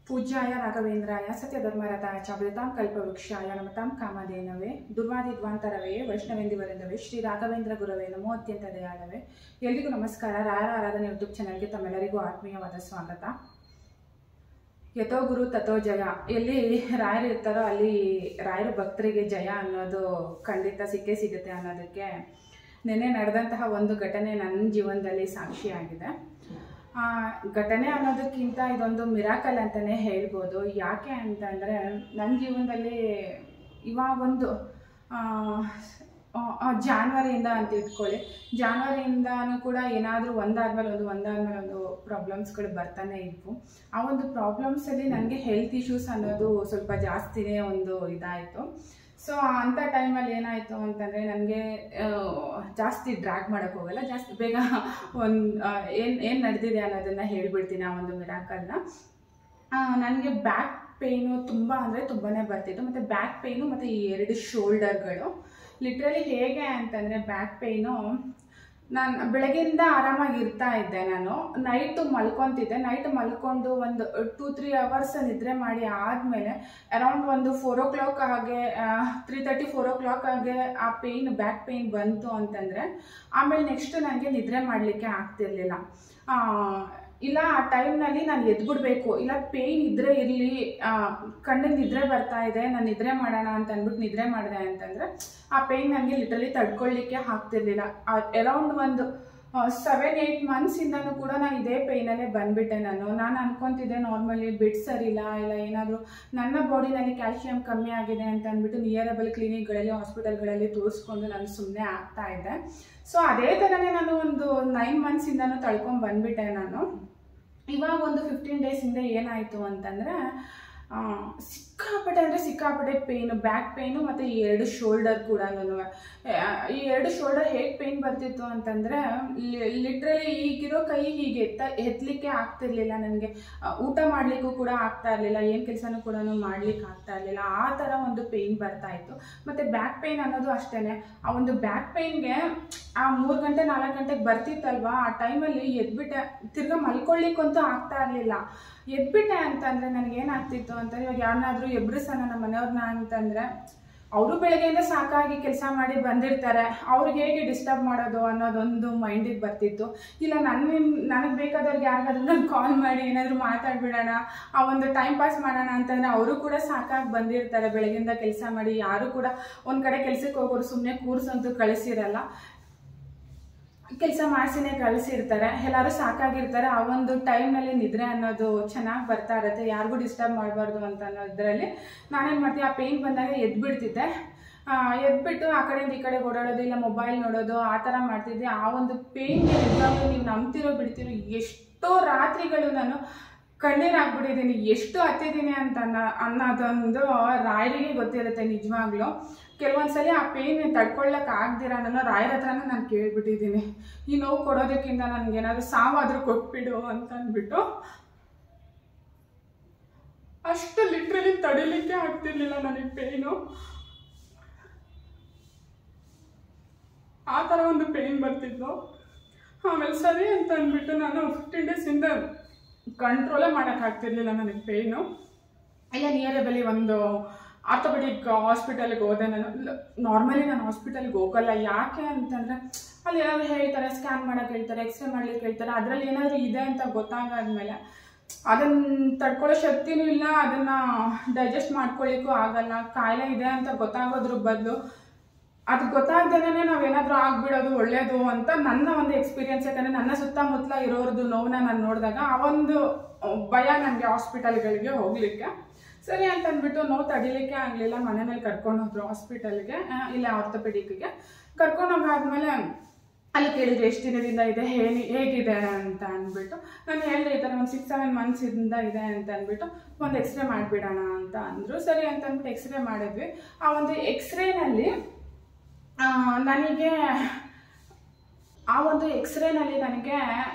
पूज्याय राघवेन्द्राय सत्यधर्मरताय च भजतां कल्पवृक्षाय नमतां कामधेनवे दुर्वादिध्वान्तरवे वैष्णवेंदिवरेंदवे श्री राघवेंद्र गुरवे नमो अत्यंत दयाळवे एल्रिगू नमस्कार रायर आराधने यूट्यूब चैनल के तम्मेಲ್ಲರಿಗೂ ಆತ್ಮೀಯವಾದ ಸ್ವಾಗತ। ಯಥೋ ಗುರು ತಥೋ ಜಯ, ಎಲ್ಲಿ ರಾಯರು ಇರ್ತಾರೋ ಅಲ್ಲಿ ರಾಯರ ಭಕ್ತರಿಗೆ ಜಯ ಅನ್ನೋದು ಖಂಡಿತ ಸಿಕ್ಕೇ ಸಿಗುತ್ತೆ ಅನ್ನೋದಕ್ಕೆ ನೆನ್ನೆ ನಡೆದಂತಹ ಒಂದು ಘಟನೆ ನನ್ನ ಜೀವನದಲ್ಲಿ ಸಾಕ್ಷಿಯಾಗಿದೆ। ಘಟನೆ ಅನ್ನೋದಕ್ಕಿಂತ ಇದೊಂದು ಮಿರಾಕಲ್ ಅಂತಲೇ ಹೇಳ್ಬೋದು। ಯಾಕೆ ಅಂತಂದರೆ ನನ್ನ ಜೀವನದಲ್ಲಿ ಇವಾಗ ಒಂದು ಜಾನ್ವರಿಯಿಂದ ಅಂತ ಇಟ್ಕೊಳ್ಳಿ, ಜಾನ್ವರಿಯಿಂದನೂ ಕೂಡ ಏನಾದರೂ ಒಂದಾದ್ಮೇಲೆ ಒಂದು ಪ್ರಾಬ್ಲಮ್ಸ್ಗಳು ಬರ್ತಾನೆ ಇದ್ವು। ಆ ಒಂದು ಪ್ರಾಬ್ಲಮ್ಸಲ್ಲಿ ನನಗೆ ಹೆಲ್ತ್ ಇಶ್ಯೂಸ್ ಅನ್ನೋದು ಸ್ವಲ್ಪ ಜಾಸ್ತಿನೇ ಒಂದು ಇದಾಯಿತು। ಸೊ ಅಂಥ ಟೈಮಲ್ಲಿ ಏನಾಯಿತು ಅಂತಂದರೆ ನನಗೆ ಜಾಸ್ತಿ ಡ್ರ್ಯಾಗ್ ಮಾಡೋಕ್ಕೆ ಹೋಗಲ್ಲ, ಜಾಸ್ತಿ ಬೇಗ ಏನು ನಡೆದಿದೆ ಅನ್ನೋದನ್ನು ಹೇಳ್ಬಿಡ್ತೀನಿ ಆ ಒಂದು ಮಿರಾಕಲ್ನ। ನನಗೆ ಬ್ಯಾಕ್ ಪೇಯ್ನು ತುಂಬ ಅಂದರೆ ತುಂಬಾ ಬರ್ತಿತ್ತು, ಮತ್ತು ಬ್ಯಾಕ್ ಪೇಯ್ನು ಮತ್ತು ಈ ಎರಡು ಶೋಲ್ಡರ್ಗಳು ಲಿಟ್ರಲಿ ಹೇಗೆ ಅಂತಂದರೆ ಬ್ಯಾಕ್ ಪೇಯ್ನು ನಾನು ಬೆಳಗ್ಗೆಯಿಂದ ಆರಾಮಾಗಿ ಇರ್ತಾ ಇದ್ದೆ, ನಾನು ನೈಟು ಮಲ್ಕೊತಿದ್ದೆ, ನೈಟ್ ಮಲ್ಕೊಂಡು ಒಂದು 2-3 ಅವರ್ಸ್ ನಿದ್ರೆ ಮಾಡಿ ಆದಮೇಲೆ ಅರೌಂಡ್ ಒಂದು 4 o'clock ಹಾಗೆ 3:30-4 o'clock ಹಾಗೆ ಆ ಪೇಯ್ನ್ ಬ್ಯಾಕ್ ಪೇಯ್ನ್ ಬಂತು ಅಂತಂದರೆ ಆಮೇಲೆ ನೆಕ್ಸ್ಟ್ ನನಗೆ ನಿದ್ರೆ ಮಾಡಲಿಕ್ಕೆ ಆಗ್ತಿರ್ಲಿಲ್ಲ। ಇಲ್ಲ ಆ ಟೈಮ್ನಲ್ಲಿ ನಾನು ಎದ್ಬಿಡ್ಬೇಕು, ಇಲ್ಲ ಪೇಯ್ನ್ ಇದ್ದರೆ ಇರಲಿ, ಕಣ್ಣಿಗೆ ನಿದ್ರೆ ಬರ್ತಾ ಇದೆ, ನಾನು ನಿದ್ರೆ ಮಾಡೋಣ ಅಂತ ಅಂದ್ಬಿಟ್ಟು ನಿದ್ರೆ ಮಾಡಿದೆ ಅಂತಂದರೆ ಆ ಪೇಯ್ನ್ ನನಗೆ ಲಿಟ್ರಲಿ ತಡ್ಕೊಳ್ಳಿಕ್ಕೆ ಆಗ್ತಿರ್ಲಿಲ್ಲ। ಅರೌಂಡ್ ಒಂದು 7-8 ಮಂತ್ಸಿಂದನೂ ಕೂಡ ನಾನು ಇದೇ ಪೇಯ್ನಲ್ಲೇ ಬಂದುಬಿಟ್ಟೆ। ನಾನು ಅನ್ಕೊತಿದ್ದೆ ನಾರ್ಮಲಿ ಬೆಡ್ ಸರಿಯಿಲ್ಲ, ಇಲ್ಲ ಏನಾದರೂ ನನ್ನ ಬಾಡಿನಲ್ಲಿ ಕ್ಯಾಲ್ಶಿಯಂ ಕಮ್ಮಿ ಆಗಿದೆ ಅಂತ ಅಂದ್ಬಿಟ್ಟು ನಿಯರಬಲ್ ಕ್ಲಿನಿಕ್ಗಳಲ್ಲಿ ಹಾಸ್ಪಿಟಲ್ಗಳಲ್ಲಿ ತೋರಿಸ್ಕೊಂಡು ನಾನು ಸುಮ್ಮನೆ ಆಗ್ತಾ ಇದ್ದೆ। ಸೊ ಅದೇ ಥರನೇ ನಾನು ಒಂದು 9 ಮಂತ್ಸಿಂದನೂ ತಳ್ಕೊಂಡು ಬಂದುಬಿಟ್ಟೆ ನಾನು। ಇವಾಗ ಒಂದು 15 days ಹಿಂದೆ ಏನಾಯಿತು ಅಂತಂದರೆ ಸಿಕ್ಕಾಪಟ್ಟೆ ಪೇಯ್ನು, ಬ್ಯಾಕ್ ಪೇಯ್ನು ಮತ್ತು ಈ ಎರಡು ಶೋಲ್ಡರ್ ಕೂಡ, ಈ ಎರಡು ಶೋಲ್ಡರ್ ಹೇಗೆ ಪೇಯ್ನ್ ಬರ್ತಿತ್ತು ಅಂತಂದರೆ ಲಿಟ್ರಲಿ ಈಗಿರೋ ಕೈ ಹೀಗೆ ಎತ್ತಲಿಕ್ಕೆ ಆಗ್ತಿರ್ಲಿಲ್ಲ, ನನಗೆ ಊಟ ಮಾಡಲಿಕ್ಕೂ ಕೂಡ ಆಗ್ತಾ ಇರಲಿಲ್ಲ, ಏನು ಕೆಲಸನೂ ಕೂಡ ಮಾಡಲಿಕ್ಕೆ ಆಗ್ತಾ ಇರಲಿಲ್ಲ, ಆ ಥರ ಒಂದು ಪೇಯ್ನ್ ಬರ್ತಾಯಿತ್ತು। ಮತ್ತು ಬ್ಯಾಕ್ ಪೇಯ್ನ್ ಅನ್ನೋದು ಅಷ್ಟೇ, ಆ ಒಂದು ಬ್ಯಾಕ್ ಪೇಯ್ನ್ಗೆ ಆ 3 ಗಂಟೆ 4 ಗಂಟೆಗೆ ಬರ್ತಿತ್ತಲ್ವ, ಆ ಟೈಮಲ್ಲಿ ಎದ್ಬಿಟ್ಟೆ, ತಿರ್ಗಾ ಮಲ್ಕೊಳ್ಳಿಕ್ಕಂತೂ ಆಗ್ತಾ ಇರಲಿಲ್ಲ। ಎದ್ಬಿಟ್ಟೆ ಅಂತಂದರೆ ನನಗೇನಾಗ್ತಿತ್ತು ಅಂತಂದರೆ, ಇವಾಗ ಯಾರನ್ನಾದರೂ ಎಬ್ರಿಸೋಣ ನಮ್ಮ ಮನೆಯವ್ರನ್ನ ಅಂತಂದರೆ ಅವರು ಬೆಳಗ್ಗೆಯಿಂದ ಸಾಕಾಗಿ ಕೆಲಸ ಮಾಡಿ ಬಂದಿರ್ತಾರೆ, ಅವ್ರಿಗೆ ಹೇಗೆ ಡಿಸ್ಟರ್ಬ್ ಮಾಡೋದು ಅನ್ನೋದೊಂದು ಮೈಂಡಿಗೆ ಬರ್ತಿತ್ತು। ಇಲ್ಲ ನನಗೆ ಬೇಕಾದವ್ರಿಗೆ ಯಾರಿಗಾದ್ರೂ ನಾನು ಕಾಲ್ ಮಾಡಿ ಏನಾದರೂ ಮಾತಾಡ್ಬಿಡೋಣ, ಆ ಒಂದು ಟೈಮ್ ಪಾಸ್ ಮಾಡೋಣ ಅಂತಂದರೆ ಅವರು ಕೂಡ ಸಾಕಾಗಿ ಬಂದಿರ್ತಾರೆ, ಬೆಳಗ್ಗೆಯಿಂದ ಕೆಲಸ ಮಾಡಿ, ಯಾರು ಕೂಡ ಒಂದು ಕಡೆ ಕೆಲಸಕ್ಕೆ ಹೋಗೋರು ಸುಮ್ಮನೆ ಕೂರ್ಸಂತೂ ಕಳಿಸಿರಲ್ಲ, ಕೆಲಸ ಮಾಡಿಸಿನೇ ಕಳಿಸಿರ್ತಾರೆ, ಎಲ್ಲರೂ ಸಾಕಾಗಿರ್ತಾರೆ। ಆ ಒಂದು ಟೈಮ್ನಲ್ಲಿ ನಿದ್ರೆ ಅನ್ನೋದು ಚೆನ್ನಾಗಿ ಬರ್ತಾ ಇರುತ್ತೆ, ಯಾರಿಗೂ ಡಿಸ್ಟರ್ಬ್ ಮಾಡಬಾರ್ದು ಅಂತ ಅನ್ನೋದ್ರಲ್ಲಿ ನಾನೇನು ಮಾಡ್ತೀನಿ, ಆ ಪೇಯ್ನ್ ಬಂದಾಗ ಎದ್ಬಿಡ್ತಿದ್ದೆ, ಎದ್ಬಿಟ್ಟು ಆ ಕಡೆಯಿಂದ ಈ ಕಡೆ ಓಡಾಡೋದು, ಇಲ್ಲ ಮೊಬೈಲ್ ನೋಡೋದು, ಆ ಥರ ಮಾಡ್ತಿದ್ದೆ। ಆ ಒಂದು ಪೇಯ್ನ್ಗೆ ನಿಜವಾಗ್ಲೂ ನೀವು ನಂಬ್ತಿರೋ ಬಿಡ್ತಿರೋ ಎಷ್ಟೋ ರಾತ್ರಿಗಳು ನಾನು ಕಣ್ಣೀರಾಗ್ಬಿಟ್ಟಿದ್ದೀನಿ, ಎಷ್ಟು ಹತ್ತಿದ್ದೀನಿ ಅಂತ ಅನ್ನೋದೊಂದು ರಾಯರಿಗೆ ಗೊತ್ತಿರುತ್ತೆ ನಿಜವಾಗ್ಲೂ। ಕೆಲವೊಂದ್ಸಲಿ ಆ ಪೇಯ್ನ್ ತಡ್ಕೊಳ್ಳೋಕೆ ಆಗ್ದಿರ ನಾನು ರಾಯರ ಹತ್ರನೂ ನಾನು ಕೇಳ್ಬಿಟ್ಟಿದ್ದೀನಿ, ಈ ನೋವು ಕೊಡೋದಕ್ಕಿಂತ ನನಗೇನಾದರೂ ಸಾವಾದರೂ ಕೊಟ್ಬಿಡು ಅಂತ ಅಂದ್ಬಿಟ್ಟು, ಅಷ್ಟು ಲಿಟ್ರಲಿ ತಡಿಲಿಕ್ಕೆ ಆಗ್ತಿರ್ಲಿಲ್ಲ ನನಗೆ ಪೇಯ್ನು, ಆ ಥರ ಒಂದು ಪೇಯ್ನ್ ಬರ್ತಿದ್ದು। ಆಮೇಲೆ ಸರಿ ಅಂತ ಅಂದ್ಬಿಟ್ಟು ನಾನು 15 ಡೇಸಿಂದ ಕಂಟ್ರೋಲೇ ಮಾಡೋಕ್ಕಾಗ್ತಿರ್ಲಿಲ್ಲ ನನಗೆ ಪೇಯ್ನು। ಇಲ್ಲ ನಿಯರಬಲಿ ಒಂದು ಆರ್ಥೋಪೆಡಿಕ್ ಹಾಸ್ಪಿಟಲ್ಗೆ ಹೋದೆ ನಾನು। ನಾರ್ಮಲಿ ನಾನು ಹಾಸ್ಪಿಟಲ್ಗೆ ಹೋಗಲ್ಲ, ಯಾಕೆ ಅಂತಂದರೆ ಅಲ್ಲಿ ಏನಾದರೂ ಹೇಳ್ತಾರೆ, ಸ್ಕ್ಯಾನ್ ಮಾಡೋಕ್ಕೆ ಹೇಳ್ತಾರೆ, ಎಕ್ಸ್ರೇ ಮಾಡ್ಲಿಕ್ಕೆ ಹೇಳ್ತಾರೆ, ಅದರಲ್ಲಿ ಏನಾದರೂ ಇದೆ ಅಂತ ಗೊತ್ತಾಗಾದ್ಮೇಲೆ ಅದನ್ನು ತಡ್ಕೊಳ್ಳೋ ಶಕ್ತಿನೂ ಇಲ್ಲ, ಅದನ್ನು ಡೈಜೆಸ್ಟ್ ಮಾಡ್ಕೊಳ್ಳಿಕ್ಕೂ ಆಗಲ್ಲ, ಕಾಯಿಲೆ ಇದೆ ಅಂತ ಗೊತ್ತಾಗೋದ್ರ ಬದಲು ಅದು ಗೊತ್ತಾಗ್ದೇನೆ ನಾವೇನಾದರೂ ಆಗಿಬಿಡೋದು ಒಳ್ಳೆಯದು ಅಂತ ನನ್ನ ಒಂದು ಎಕ್ಸ್ಪೀರಿಯನ್ಸ್। ಯಾಕಂದರೆ ನನ್ನ ಸುತ್ತಮುತ್ತಲ ಇರೋರದ್ದು ನೋವನ್ನ ನಾನು ನೋಡಿದಾಗ ಆ ಒಂದು ಭಯ ನನಗೆ ಹಾಸ್ಪಿಟಲ್ಗಳಿಗೆ ಹೋಗಲಿಕ್ಕೆ। ಸರಿ ಅಂತ ಅಂದ್ಬಿಟ್ಟು ನೋವು ತಡಿಲಿಕ್ಕೆ ಆಗಲಿಲ್ಲ, ಮನೆ ಮೇಲೆ ಕರ್ಕೊಂಡು ಹೋದ್ರು ಹಾಸ್ಪಿಟಲ್ಗೆ, ಇಲ್ಲ ಆರ್ಥೋಪೆಡಿಕ್ಗೆ ಕರ್ಕೊಂಡು ಹೋಗಾದ್ಮೇಲೆ ಅಲ್ಲಿ ಕೇಳಿದ್ರು ಎಷ್ಟು ದಿನದಿಂದ ಇದೆ, ಹೇಗಿದೆ ಅಂತ ಅಂದ್ಬಿಟ್ಟು ನಾನು ಹೇಳಿದೆ ಈ ಥರ ಒಂದು 6-7 ಮಂತ್ಸಿಂದ ಇದೆ ಅಂತ ಅಂದ್ಬಿಟ್ಟು ಒಂದು ಎಕ್ಸ್ರೇ ಮಾಡಿಬಿಡೋಣ ಅಂತ ಅಂದರು। ಸರಿ ಅಂತ ಅಂದ್ಬಿಟ್ಟು ಎಕ್ಸ್ರೇ ಮಾಡಿದ್ವಿ। ಆ ಒಂದು ಎಕ್ಸ್ರೇನಲ್ಲಿ ನನಗೆ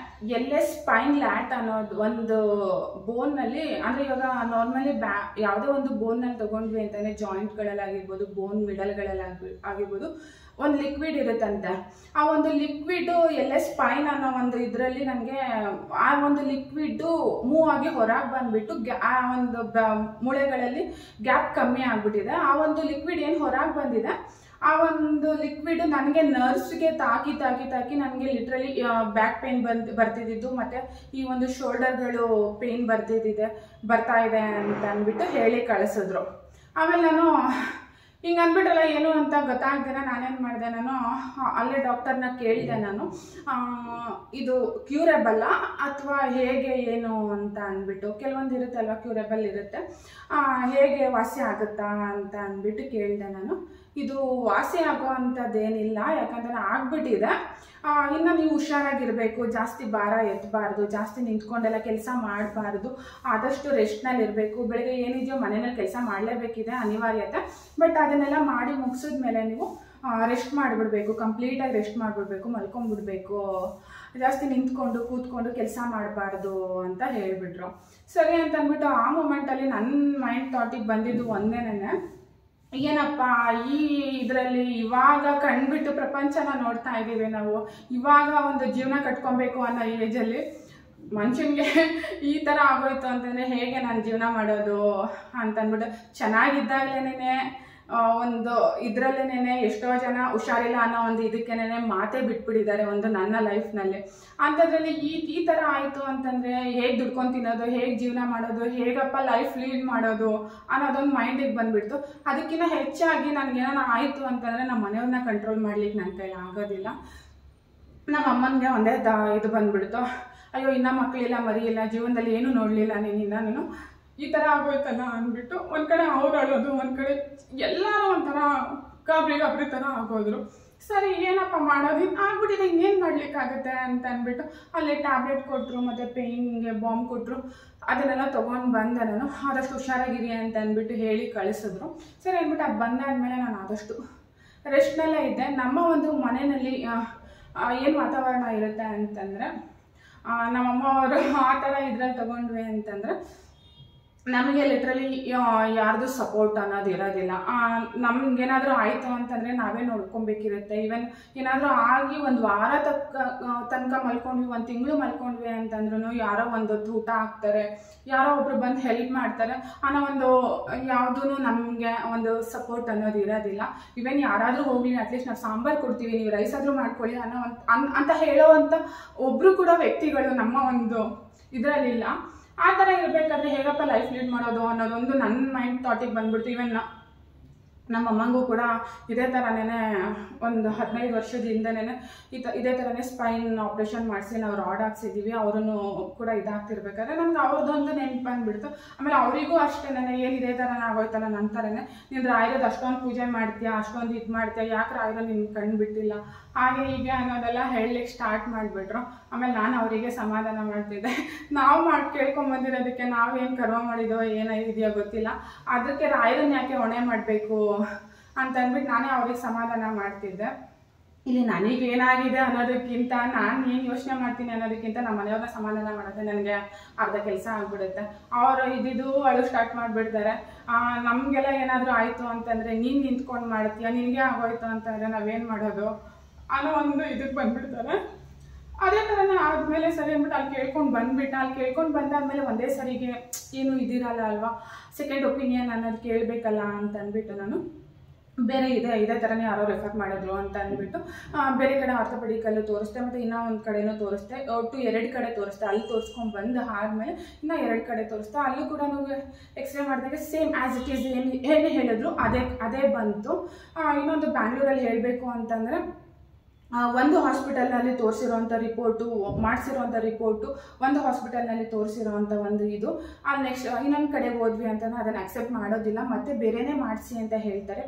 ಎಲ್ಲೇ ಸ್ಪೈನ್ ಲ್ಯಾಟ್ ಅನ್ನೋದು ಒಂದು ಬೋನ್ನಲ್ಲಿ, ಅಂದರೆ ಇವಾಗ ನಾರ್ಮಲಿ ಯಾವುದೇ ಒಂದು ಬೋನ್ನಲ್ಲಿ ತೊಗೊಂಡ್ವಿ ಅಂತಂದರೆ ಜಾಯಿಂಟ್ಗಳಲ್ಲಾಗಿರ್ಬೋದು, ಬೋನ್ ಮಿಡಲ್ಗಳಲ್ಲಿ ಆಗಿರ್ಬೋದು, ಒಂದು ಲಿಕ್ವಿಡ್ ಇರುತ್ತಂತೆ. ಆ ಒಂದು ಲಿಕ್ವಿಡು ಎಲ್ಲೇ ಸ್ಪೈನ್ ಅನ್ನೋ ಒಂದು ಇದರಲ್ಲಿ ನನಗೆ ಆ ಒಂದು ಲಿಕ್ವಿಡ್ಡು ಮೂವ್ ಆಗಿ ಹೊರಗೆ ಬಂದುಬಿಟ್ಟು ಆ ಒಂದು ಮೂಳೆಗಳಲ್ಲಿ ಗ್ಯಾಪ್ ಕಮ್ಮಿ ಆಗಿಬಿಟ್ಟಿದೆ. ಆ ಒಂದು ಲಿಕ್ವಿಡ್ ಏನು ಹೊರಗೆ ಬಂದಿದೆ, ಆ ಒಂದು ಲಿಕ್ವಿಡ್ ನನಗೆ ನರ್ವ್ಸ್ಗೆ ತಾಕಿ ನನಗೆ ಲಿಟ್ರಲಿ ಬ್ಯಾಕ್ ಪೇನ್ ಬರ್ತಿದ್ದು, ಮತ್ತು ಈ ಒಂದು ಶೋಲ್ಡರ್ಗಳು ಪೇನ್ ಬರ್ತಾ ಇದೆ ಅಂತ ಅಂದ್ಬಿಟ್ಟು ಹೇಳಿ ಕಳಿಸಿದ್ರು. ಆಮೇಲೆ ನಾನು ಹಿಂಗೆ ಅಂದ್ಬಿಟ್ಟಲ್ಲ ಏನು ಅಂತ ಗೊತ್ತಾಗ್ದೇನೆ ನಾನೇನು ಮಾಡಿದೆ, ನಾನು ಅಲ್ಲೇ ಡಾಕ್ಟರ್ನ ಕೇಳಿದೆ, ನಾನು ಇದು ಕ್ಯೂರೆಬಲ್ಲ ಅಥವಾ ಹೇಗೆ ಏನು ಅಂತ ಅಂದ್ಬಿಟ್ಟು, ಕೆಲವೊಂದು ಇರುತ್ತಲ್ವ ಕ್ಯೂರೆಬಲ್ ಇರುತ್ತೆ, ಹೇಗೆ ವಾಸಿ ಆಗುತ್ತಾ ಅಂತ ಅಂದ್ಬಿಟ್ಟು ಕೇಳಿದೆ ನಾನು. ಇದು ವಾಸಿ ಆಗೋ ಅಂಥದ್ದೇನಿಲ್ಲ, ಯಾಕಂದರೆ ಆಗ್ಬಿಟ್ಟಿದೆ, ಇನ್ನು ನೀವು ಹುಷಾರಾಗಿರಬೇಕು, ಜಾಸ್ತಿ ಭಾರ ಎತ್ತಬಾರ್ದು, ಜಾಸ್ತಿ ನಿಂತ್ಕೊಂಡೆಲ್ಲ ಕೆಲಸ ಮಾಡಬಾರ್ದು, ಆದಷ್ಟು ರೆಸ್ಟ್ನಲ್ಲಿ ಇರಬೇಕು. ಬೆಳಗ್ಗೆ ಏನಿದೆಯೋ ಮನೆಯಲ್ಲಿ ಕೆಲಸ ಮಾಡಲೇಬೇಕಿದೆ ಅನಿವಾರ್ಯತೆ, ಬಟ್ ಅದನ್ನೆಲ್ಲ ಮಾಡಿ ಮುಗಿಸಿದ್ಮೇಲೆ ನೀವು ರೆಸ್ಟ್ ಮಾಡಿಬಿಡ್ಬೇಕು, ಕಂಪ್ಲೀಟಾಗಿ ರೆಸ್ಟ್ ಮಾಡಿಬಿಡ್ಬೇಕು, ಮಲ್ಕೊಂಡ್ಬಿಡ್ಬೇಕು, ಜಾಸ್ತಿ ನಿಂತ್ಕೊಂಡು ಕೂತ್ಕೊಂಡು ಕೆಲಸ ಮಾಡಬಾರ್ದು ಅಂತ ಹೇಳಿಬಿಟ್ರು. ಸರಿ ಅಂತ ಅಂದ್ಬಿಟ್ಟು ಆ ಮೂಮೆಂಟಲ್ಲಿ ನನ್ನ ಮೈಂಡ್ ಥಾಟಿಗೆ ಬಂದಿದ್ದು ಒಂದೇನೇ, ಏನಪ್ಪ ಈ ಇದರಲ್ಲಿ ಇವಾಗ ಕಣ್ಬಿಟ್ಟು ಪ್ರಪಂಚನ ನೋಡ್ತಾ ಇದ್ದೀವಿ ನಾವು, ಇವಾಗ ಒಂದು ಜೀವನ ಕಟ್ಕೊಬೇಕು ಅನ್ನೋ ಏಜಲ್ಲಿ ಮನುಷ್ಯನಿಗೆ ಈ ಥರ ಆಗೋಯ್ತು ಅಂತಂದರೆ ಹೇಗೆ ನಾನು ಜೀವನ ಮಾಡೋದು ಅಂತಂದ್ಬಿಟ್ಟು, ಚೆನ್ನಾಗಿದ್ದಾಗಲೇ ಒಂದು ಇದರಲ್ಲೇನೆ ಎಷ್ಟೋ ಜನ ಹುಷಾರಿಲ್ಲ ಅನ್ನೋ ಒಂದು ಇದಕ್ಕೇನೆ ಮಾತೇ ಬಿಟ್ಬಿಟ್ಟಿದ್ದಾರೆ ಒಂದು ನನ್ನ ಲೈಫ್ನಲ್ಲಿ. ಅಂಥದ್ರಲ್ಲಿ ಈ ಥರ ಆಯಿತು ಅಂತಂದರೆ ಹೇಗೆ ದುಡ್ಕೊಂಡು ತಿನ್ನೋದು, ಹೇಗೆ ಜೀವನ ಮಾಡೋದು, ಹೇಗಪ್ಪ ಲೈಫ್ ಲೀಡ್ ಮಾಡೋದು ಅನ್ನೋದೊಂದು ಮೈಂಡಿಗೆ ಬಂದುಬಿಡ್ತು. ಅದಕ್ಕಿಂತ ಹೆಚ್ಚಾಗಿ ನನಗೇನೋ ಆಯಿತು ಅಂತಂದರೆ ನಮ್ಮ ಮನೆಯವ್ರನ್ನ ಕಂಟ್ರೋಲ್ ಮಾಡ್ಲಿಕ್ಕೆ ನನ್ನ ಕೈಲಿ ಆಗೋದಿಲ್ಲ. ನಮ್ಮ ಅಮ್ಮನಿಗೆ ಒಂದೇ ಇದು ಬಂದುಬಿಡ್ತು, ಅಯ್ಯೋ ಇನ್ನೂ ಮಕ್ಕಳಿಲ್ಲ, ಮರಿ ಇಲ್ಲ, ಜೀವನದಲ್ಲಿ ಏನೂ ನೋಡಲಿಲ್ಲ ನೀನು, ಈ ಥರ ಆಗೋಯ್ತಲ್ಲ ಅಂದ್ಬಿಟ್ಟು ಒಂದು ಕಡೆ ಅವ್ರು ಅಳೋದು, ಒಂದು ಕಡೆ ಎಲ್ಲರೂ ಒಂಥರ ಗಾಬರಿ ಥರ ಆಗೋದ್ರು. ಸರಿ ಏನಪ್ಪ ಮಾಡೋದು, ಆಗ್ಬಿಟ್ಟಿದೆ, ಇನ್ನೇನು ಮಾಡಲಿಕ್ಕಾಗುತ್ತೆ ಅಂತ ಅಂದ್ಬಿಟ್ಟು ಅಲ್ಲಿ ಟ್ಯಾಬ್ಲೆಟ್ ಕೊಟ್ಟರು, ಮತ್ತು ಪೇಯ್ನ್ಗೆ ಬಾಂಬ್ ಕೊಟ್ಟರು, ಅದನ್ನೆಲ್ಲ ತೊಗೊಂಡು ಬಂದೆ ನಾನು. ಆದಷ್ಟು ಹುಷಾರಾಗಿರಿ ಅಂತ ಅಂದ್ಬಿಟ್ಟು ಹೇಳಿ ಕಳಿಸಿದ್ರು. ಸರಿ ಅಂದ್ಬಿಟ್ಟು ಅದು ಬಂದಾದಮೇಲೆ ನಾನು ಆದಷ್ಟು ರೆಸ್ಟ್ನಲ್ಲೇ ಇದ್ದೆ. ನಮ್ಮ ಒಂದು ಮನೆಯಲ್ಲಿ ಏನು ವಾತಾವರಣ ಇರುತ್ತೆ ಅಂತಂದರೆ, ನಮ್ಮಮ್ಮ ಅವರು ಆ ಥರ ಇದ್ರಲ್ಲಿ ತೊಗೊಂಡ್ವಿ ಅಂತಂದರೆ ನಮಗೆ ಲಿಟ್ರಲಿ ಯಾರ್ದು ಸಪೋರ್ಟ್ ಅನ್ನೋದು ಇರೋದಿಲ್ಲ. ನಮ್ಗೇನಾದರೂ ಆಯಿತು ಅಂತಂದರೆ ನಾವೇ ನೋಡ್ಕೊಬೇಕಿರುತ್ತೆ. ಈವನ್ ಏನಾದರೂ ಆಗಿ ಒಂದು ವಾರ ತನಕ ಮಲ್ಕೊಂಡ್ವಿ, ಒಂದು ತಿಂಗಳು ಮಲ್ಕೊಂಡ್ವಿ ಅಂತಂದ್ರೂ ಯಾರೋ ಒಂದು ಊಟ ಹಾಕ್ತಾರೆ, ಯಾರೋ ಒಬ್ರು ಬಂದು ಹೆಲ್ಪ್ ಮಾಡ್ತಾರೆ ಅನ್ನೋ ಒಂದು ಯಾವುದೂ ನಮಗೆ ಒಂದು ಸಪೋರ್ಟ್ ಅನ್ನೋದು ಇರೋದಿಲ್ಲ. ಈವನ್ ಯಾರಾದರೂ ಹೋಗಲಿ, ಅಟ್ಲೀಸ್ಟ್ ನಾವು ಸಾಂಬಾರು ಕೊಡ್ತೀವಿ, ನೀವು ರೈಸ್ ಆದರೂ ಮಾಡ್ಕೊಳ್ಳಿ ಅನ್ನೋ ಅಂತ ಹೇಳೋವಂಥ ಒಬ್ಬರು ಕೂಡ ವ್ಯಕ್ತಿಗಳು ನಮ್ಮ ಒಂದು ಇದರಲ್ಲಿಲ್ಲ. ಆ ಥರ ಇರಬೇಕಾದ್ರೆ ಹೇಗಪ್ಪ ಲೈಫ್ ಲೀಡ್ ಮಾಡೋದು ಅನ್ನೋದೊಂದು ನನ್ನ ಮೈಂಡ್ ಥಾಟಿಗೆ ಬಂದ್ಬಿಡ್ತು. ಈವನ್ ನಮ್ಮ ಅಮ್ಮಂಗೂ ಕೂಡ ಇದೇ ಥರನೇ ಒಂದು 15 ವರ್ಷದ ಹಿಂದೆನೇ ಇದೇ ಥರನೇ ಸ್ಪೈನ್ ಆಪ್ರೇಷನ್ ಮಾಡಿಸಿ ನಾವು ರಾಡ್ ಹಾಕ್ಸಿದ್ದೀವಿ. ಅವರನ್ನು ಕೂಡ ಇದಾಗ್ತಿರ್ಬೇಕಾದ್ರೆ ನನಗೆ ಅವ್ರದ್ದೊಂದು ನೆನ್ಪು ಬಂದುಬಿಡ್ತು. ಆಮೇಲೆ ಅವರಿಗೂ ಅಷ್ಟೇ, ಏನು ಇದೇ ಥರನೇ ಆಗೋಯ್ತಲ್ಲ ನನ್ನ ಥರನೇ, ನೀನು ರಾಯರದ ಅಷ್ಟೊಂದು ಪೂಜೆ ಮಾಡ್ತೀಯಾ, ಅಷ್ಟೊಂದು ಇದು ಮಾಡ್ತೀಯಾ, ಯಾಕೆ ರಾಯರ ನಿನ್ನ ಕಣ್ಣು ಬಿಟ್ಟಿಲ್ಲ, ಹಾಗೆ ಹೀಗೆ ಅನ್ನೋದೆಲ್ಲ ಹೇಳಲಿಕ್ಕೆ ಸ್ಟಾರ್ಟ್ ಮಾಡಿಬಿಟ್ರು. ಆಮೇಲೆ ನಾನು ಅವರಿಗೆ ಸಮಾಧಾನ ಮಾಡ್ತಿದ್ದೆ, ನಾವು ಕೇಳ್ಕೊಂಬಂದಿರೋದಕ್ಕೆ ನಾವೇನು ಕರ್ಮ ಮಾಡಿದೋ ಏನಿದೆಯೋ ಗೊತ್ತಿಲ್ಲ, ಅದಕ್ಕೆ ರಾಯರನ್ನ ಯಾಕೆ ಹೊಣೆ ಮಾಡಬೇಕು ಅಂತ ಅಂದ್ಬಿಟ್ಟು ನಾನೇ ಅವ್ರಿಗೆ ಸಮಾಧಾನ ಮಾಡ್ತಿದ್ದೆ. ಇಲ್ಲಿ ನನಗೇನಾಗಿದೆ ಅನ್ನೋದಕ್ಕಿಂತ ನಾನು ಏನು ಯೋಚನೆ ಮಾಡ್ತೀನಿ ಅನ್ನೋದಕ್ಕಿಂತ ನಮ್ಮ ಮನೆಯವ್ರನ್ನ ಸಮಾಧಾನ ಮಾಡೋದೇ ನನಗೆ ಅರ್ಧ ಕೆಲಸ ಆಗಿಬಿಡುತ್ತೆ. ಅವರು ಇದ್ದಿದ್ದು ಅಳು ಸ್ಟಾರ್ಟ್ ಮಾಡಿಬಿಡ್ತಾರೆ. ನಮಗೆಲ್ಲ ಏನಾದರೂ ಆಯಿತು ಅಂತಂದರೆ ನೀನು ನಿಂತ್ಕೊಂಡು ಮಾಡ್ತೀಯ, ನಿನಗೆ ಆಗೋಯ್ತು ಅಂತಂದರೆ ನಾವೇನು ಮಾಡೋದು ಅನ್ನೋ ಒಂದು ಇದಕ್ಕೆ ಬಂದುಬಿಡ್ತಾರೆ. ಅದೇ ಥರನೇ ಆದಮೇಲೆ ಸರಿ ಅಂದ್ಬಿಟ್ಟು ಅಲ್ಲಿ ಕೇಳ್ಕೊಂಡು ಬಂದುಬಿಟ್ಟು, ಅಲ್ಲಿ ಕೇಳ್ಕೊಂಡು ಬಂದಾದಮೇಲೆ ಒಂದೇ ಸರಿಗೆ ಏನು ಇದಿರಲ್ಲ ಅಲ್ವಾ, ಸೆಕೆಂಡ್ ಒಪಿನಿಯನ್ ಅನ್ನೋದು ಕೇಳಬೇಕಲ್ಲ ಅಂತ ಅಂದ್ಬಿಟ್ಟು ನಾನು ಬೇರೆ ಇದೇ ಥರನೇ ಯಾರೋ ರೆಫರ್ ಮಾಡಿದ್ರು ಅಂತ ಅಂದ್ಬಿಟ್ಟು ಬೇರೆ ಕಡೆ ಆರ್ಥೋಪೆಡಿಕಲ್ಲೂ ತೋರಿಸ್ದೆ, ಮತ್ತು ಇನ್ನೂ ಒಂದು ಕಡೆನೂ ತೋರಿಸ್ದೆ. ಒಟ್ಟು 2 ಕಡೆ ತೋರಿಸ್ದೆ. ಅಲ್ಲಿ ತೋರಿಸ್ಕೊಂಡು ಬಂದು ಆದಮೇಲೆ ಇನ್ನೂ 2 ಕಡೆ ತೋರಿಸ್ದೆ. ಅಲ್ಲೂ ಕೂಡ ಎಕ್ಸ್ರೇ ಮಾಡಿದಾಗ ಸೇಮ್ ಆ್ಯಸ್ ಇಟ್ ಈಸ್ ಏನು ಹೇಳಿದ್ರು ಅದೇ ಬಂತು. ಇನ್ನೊಂದು ಬ್ಯಾಂಗ್ಳೂರಲ್ಲಿ ಹೇಳಬೇಕು ಅಂತಂದರೆ, ಒಂದು ಹಾಸ್ಪಿಟಲ್ನಲ್ಲಿ ತೋರಿಸಿರೋವಂಥ ರಿಪೋರ್ಟು, ಮಾಡಿಸಿರೋವಂಥ ರಿಪೋರ್ಟು ಒಂದು ಹಾಸ್ಪಿಟಲ್ನಲ್ಲಿ ತೋರಿಸಿರೋವಂಥ ಒಂದು ಇದು, ಅಲ್ಲಿ ನೆಕ್ಸ್ಟ್ ಇನ್ನೊಂದು ಕಡೆ ಹೋದ್ವಿ ಅಂತಲೂ ಅದನ್ನು ಅಕ್ಸೆಪ್ಟ್ ಮಾಡೋದಿಲ್ಲ, ಮತ್ತು ಬೇರೆಯೇ ಮಾಡಿಸಿ ಅಂತ ಹೇಳ್ತಾರೆ.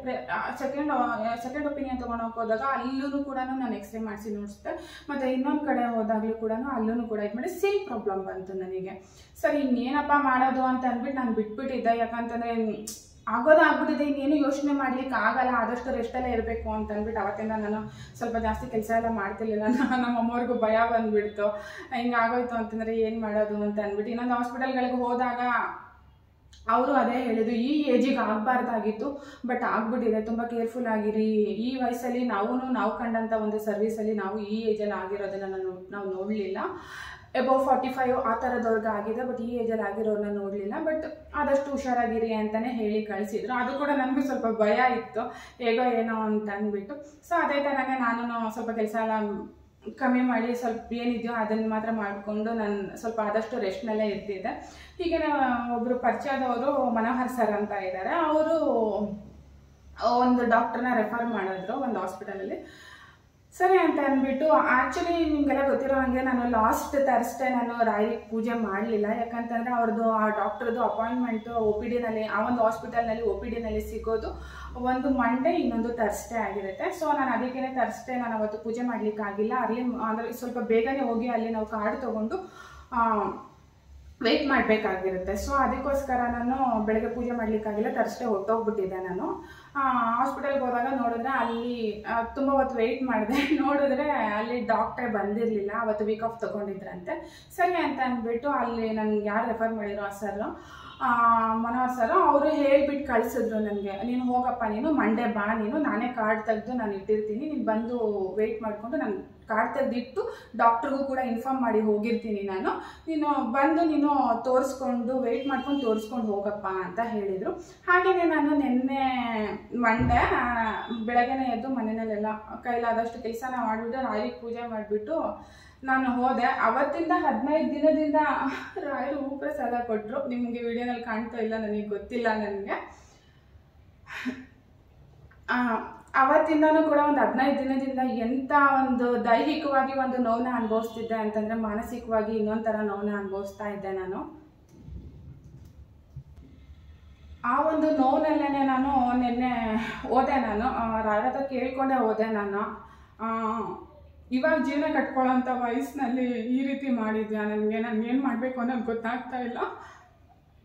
ಸೆಕೆಂಡ್ ಒಪಿನಿಯನ್ ತೊಗೊಂಡೋಗಿ ಹೋದಾಗ ಅಲ್ಲೂ ಕೂಡ ನಾನು ಎಕ್ಸ್ರೇ ಮಾಡಿಸಿ ನೋಡಿಸ್ದೆ, ಮತ್ತು ಇನ್ನೊಂದು ಕಡೆ ಹೋದಾಗಲೂ ಕೂಡ ಅಲ್ಲೂ ಕೂಡ ಇದು ಮಾಡಿ ಸೇಮ್ ಪ್ರಾಬ್ಲಮ್ ಬಂತು ನನಗೆ. ಸರಿ ಇನ್ನೇನಪ್ಪ ಮಾಡೋದು ಅಂತ ಅಂದ್ಬಿಟ್ಟು ನಾನು ಬಿಟ್ಬಿಟ್ಟಿದ್ದೆ. ಯಾಕಂತಂದರೆ ಆಗೋದಾಗ್ಬಿಟ್ಟಿದೆ, ಇನ್ನೇನು ಯೋಚನೆ ಮಾಡ್ಲಿಕ್ಕೆ ಆಗಲ್ಲ, ಆದಷ್ಟು ರೆಸ್ಟಲ್ಲೇ ಇರಬೇಕು ಅಂತ ಅಂದ್ಬಿಟ್ಟು ಅವತ್ತಿಂದ ನಾನು ಸ್ವಲ್ಪ ಜಾಸ್ತಿ ಕೆಲಸ ಎಲ್ಲ ಮಾಡ್ತಿರ್ಲಿಲ್ಲ. ನಮ್ಮ ಅಮ್ಮವ್ರಿಗೂ ಭಯ ಬಂದುಬಿಡ್ತು, ಹಿಂಗಾಗೋಯ್ತು ಅಂತಂದರೆ ಏನು ಮಾಡೋದು ಅಂತ ಅಂದ್ಬಿಟ್ಟು. ಇನ್ನೊಂದು ಹಾಸ್ಪಿಟಲ್ಗಳಿಗೆ ಹೋದಾಗ ಅವರು ಅದೇ ಹೇಳಿದ್ರು, ಈ ಏಜಿಗೆ ಆಗಬಾರ್ದಾಗಿತ್ತು ಬಟ್ ಆಗ್ಬಿಟ್ಟಿದೆ, ತುಂಬ ಕೇರ್ಫುಲ್ ಆಗಿರಿ. ಈ ವಯಸ್ಸಲ್ಲಿ ನಾವು ಕಂಡಂಥ ಒಂದು ಸರ್ವಿಸಲ್ಲಿ ನಾವು ಈ ಏಜಲ್ಲಿ ಆಗಿರೋದನ್ನು ನಾವು ನೋಡಲಿಲ್ಲ. ಅಬೌವ್ 45 ಆ ಥರದವ್ರಿಗೆ ಆಗಿದೆ, ಬಟ್ ಈ ಏಜಲ್ಲಿ ಆಗಿರೋರನ್ನ ನೋಡಲಿಲ್ಲ. ಬಟ್ ಆದಷ್ಟು ಹುಷಾರಾಗಿರಿ ಅಂತಲೇ ಹೇಳಿ ಕಳಿಸಿದ್ರು. ಅದು ಕೂಡ ನನಗೂ ಸ್ವಲ್ಪ ಭಯ ಇತ್ತು, ಹೇಗೋ ಏನೋ ಅಂತ ಅಂದ್ಬಿಟ್ಟು. ಸೊ ಅದೇ ಥರನೇ ನಾನು ಸ್ವಲ್ಪ ಕೆಲಸ ಎಲ್ಲ ಕಮ್ಮಿ ಮಾಡಿ ಸ್ವಲ್ಪ ಏನಿದೆಯೋ ಅದನ್ನು ಮಾತ್ರ ಮಾಡಿಕೊಂಡು ನಾನು ಸ್ವಲ್ಪ ಆದಷ್ಟು ರೆಸ್ಟ್ನಲ್ಲೇ ಇರ್ತಿದ್ದೆ. ಹೀಗೆ ಒಬ್ಬರು ಪರಿಚಯದವರು ಮನೋಹರ್ ಸರ್ ಅಂತ ಇದ್ದಾರೆ, ಅವರು ಒಂದು ಡಾಕ್ಟ್ರನ್ನ ರೆಫರ್ ಮಾಡಿದ್ರು ಒಂದು ಹಾಸ್ಪಿಟಲಲ್ಲಿ. ಸರಿ ಅಂತ ಅಂದ್ಬಿಟ್ಟು, ಆ್ಯಕ್ಚುಲಿ ನಿಮಗೆಲ್ಲ ಗೊತ್ತಿರೋ ಹಾಗೆ ನಾನು ಲಾಸ್ಟ್ ಥರ್ಸ್ಡೇ ನಾನು ರಾಯರಿಗೆ ಪೂಜೆ ಮಾಡಲಿಲ್ಲ. ಯಾಕಂತಂದರೆ ಅವ್ರದ್ದು ಆ ಡಾಕ್ಟ್ರದ್ದು ಅಪಾಯಿಂಟ್ಮೆಂಟು OPD ನಲ್ಲಿ, ಆ ಒಂದು ಹಾಸ್ಪಿಟಲ್ನಲ್ಲಿ OPD ನಲ್ಲಿ ಸಿಗೋದು ಒಂದು ಮಂಡೇ, ಇನ್ನೊಂದು ಥರ್ಸ್ಡೇ ಆಗಿರುತ್ತೆ. ಸೊ ನಾನು ಅದಕ್ಕೇ ಥರ್ಸ್ಡೇ ನಾನು ಅವತ್ತು ಪೂಜೆ ಮಾಡಲಿಕ್ಕಾಗಿಲ್ಲ. ಅಲ್ಲಿ ಅಂದರೆ ಸ್ವಲ್ಪ ಬೇಗನೆ ಹೋಗಿ ಅಲ್ಲಿ ನಾವು ಕಾರ್ಡ್ ತೊಗೊಂಡು ವೆಯ್ಟ್ ಮಾಡಬೇಕಾಗಿರುತ್ತೆ. ಸೊ ಅದಕ್ಕೋಸ್ಕರ ನಾನು ಬೆಳಗ್ಗೆ ಪೂಜೆ ಮಾಡಲಿಕ್ಕಾಗಿಲ್ಲ, ಥರ್ಸ್ಡೇ ಹೊರಟೋಗ್ಬಿಟ್ಟಿದ್ದೆ. ನಾನು ಹಾಸ್ಪಿಟಲ್ಗೆ ಹೋದಾಗ ನೋಡಿದ್ರೆ ಅಲ್ಲಿ ತುಂಬ ಹೊತ್ತು ವೆಯ್ಟ್ ಮಾಡಿದೆ. ನೋಡಿದ್ರೆ ಅಲ್ಲಿ ಡಾಕ್ಟ್ರೇ ಬಂದಿರಲಿಲ್ಲ, ಅವತ್ತು ವೀಕ್ ಆಫ್ ತೊಗೊಂಡಿದ್ರಂತೆ. ಸರಿ ಅಂತ ಅಂದ್ಬಿಟ್ಟು ಅಲ್ಲಿ ನನಗೆ ಯಾರು ರೆಫರ್ ಮಾಡಿರೋ ಆ ಸರ್, ಮನೋಹರ್ ಸರ್, ಅವರು ಹೇಳ್ಬಿಟ್ಟು ಕಳಿಸಿದ್ರು ನನಗೆ, ನೀನು ಹೋಗಪ್ಪ, ನೀನು ಮಂಡೇ ಬಾ, ನೀನು ನಾನೇ ಕಾರ್ಡ್ ತೆಗೆದು ನಾನು ಇಟ್ಟಿರ್ತೀನಿ, ನೀನು ಬಂದು ವೆಯ್ಟ್ ಮಾಡಿಕೊಂಡು ನಾನು ಕಾರ್ಡ್ ತೆಗೆದಿಟ್ಟು ಡಾಕ್ಟ್ರಿಗೂ ಕೂಡ ಇನ್ಫಾರ್ಮ್ ಮಾಡಿ ಹೋಗಿರ್ತೀನಿ, ನೀನು ಬಂದು ನೀನು ತೋರಿಸ್ಕೊಂಡು ವೆಯ್ಟ್ ಮಾಡ್ಕೊಂಡು ತೋರಿಸ್ಕೊಂಡು ಹೋಗಪ್ಪ ಅಂತ ಹೇಳಿದರು. ಹಾಗೆಯೇ ನಾನು ನಿನ್ನೆ ಮಂಡೇ ಬೆಳಗ್ಗೆನೇ ಎದ್ದು ಮನೆಯಲ್ಲೆಲ್ಲ ಕೈಲಾದಷ್ಟು ಕೆಲಸನ ಮಾಡಿಬಿಟ್ಟು ರಾಯರಿಗೆ ಪೂಜೆ ಮಾಡಿಬಿಟ್ಟು ನಾನು ಹೋದೆ. ಅವತ್ತಿಂದ 15 ದಿನದಿಂದ ರಾಯರು ಹೂಪ್ರಸಾದ ಕೊಟ್ಟರು. ನಿಮಗೆ ವಿಡಿಯೋನಲ್ಲಿ ಕಾಣ್ತಾ ಇಲ್ಲ, ನನಗೆ ಗೊತ್ತಿಲ್ಲ. ನನಗೆ ಅವತ್ತಿಂದನೂ ಕೂಡ ಒಂದು 15 ದಿನದಿಂದ ಎಂಥ ಒಂದು ದೈಹಿಕವಾಗಿ ಒಂದು ನೋವನ್ನ ಅನುಭವಿಸ್ತಿದ್ದೆ ಅಂತಂದರೆ, ಮಾನಸಿಕವಾಗಿ ಇನ್ನೊಂಥರ ನೋವನ್ನ ಅನುಭವಿಸ್ತಾ ಇದ್ದೆ ನಾನು. ಆ ಒಂದು ನೋವಿನಲ್ಲೇ ನಾನು ನಿನ್ನೆ ಹೋದೆ, ನಾನು ರಾಯರ ಹತ್ರ ಕೇಳ್ಕೊಂಡೆ ಹೋದೆ. ನಾನು ಇವಾಗ ಜೀವನ ಕಟ್ಕೊಳ್ಳೋಂಥ ವಯಸ್ಸಿನಲ್ಲಿ ಈ ರೀತಿ ಮಾಡಿದ್ಯಾ, ನಾನು ಏನು ಮಾಡಬೇಕು ಅನ್ನೋದು ಗೊತ್ತಾಗ್ತಾ ಇಲ್ಲ,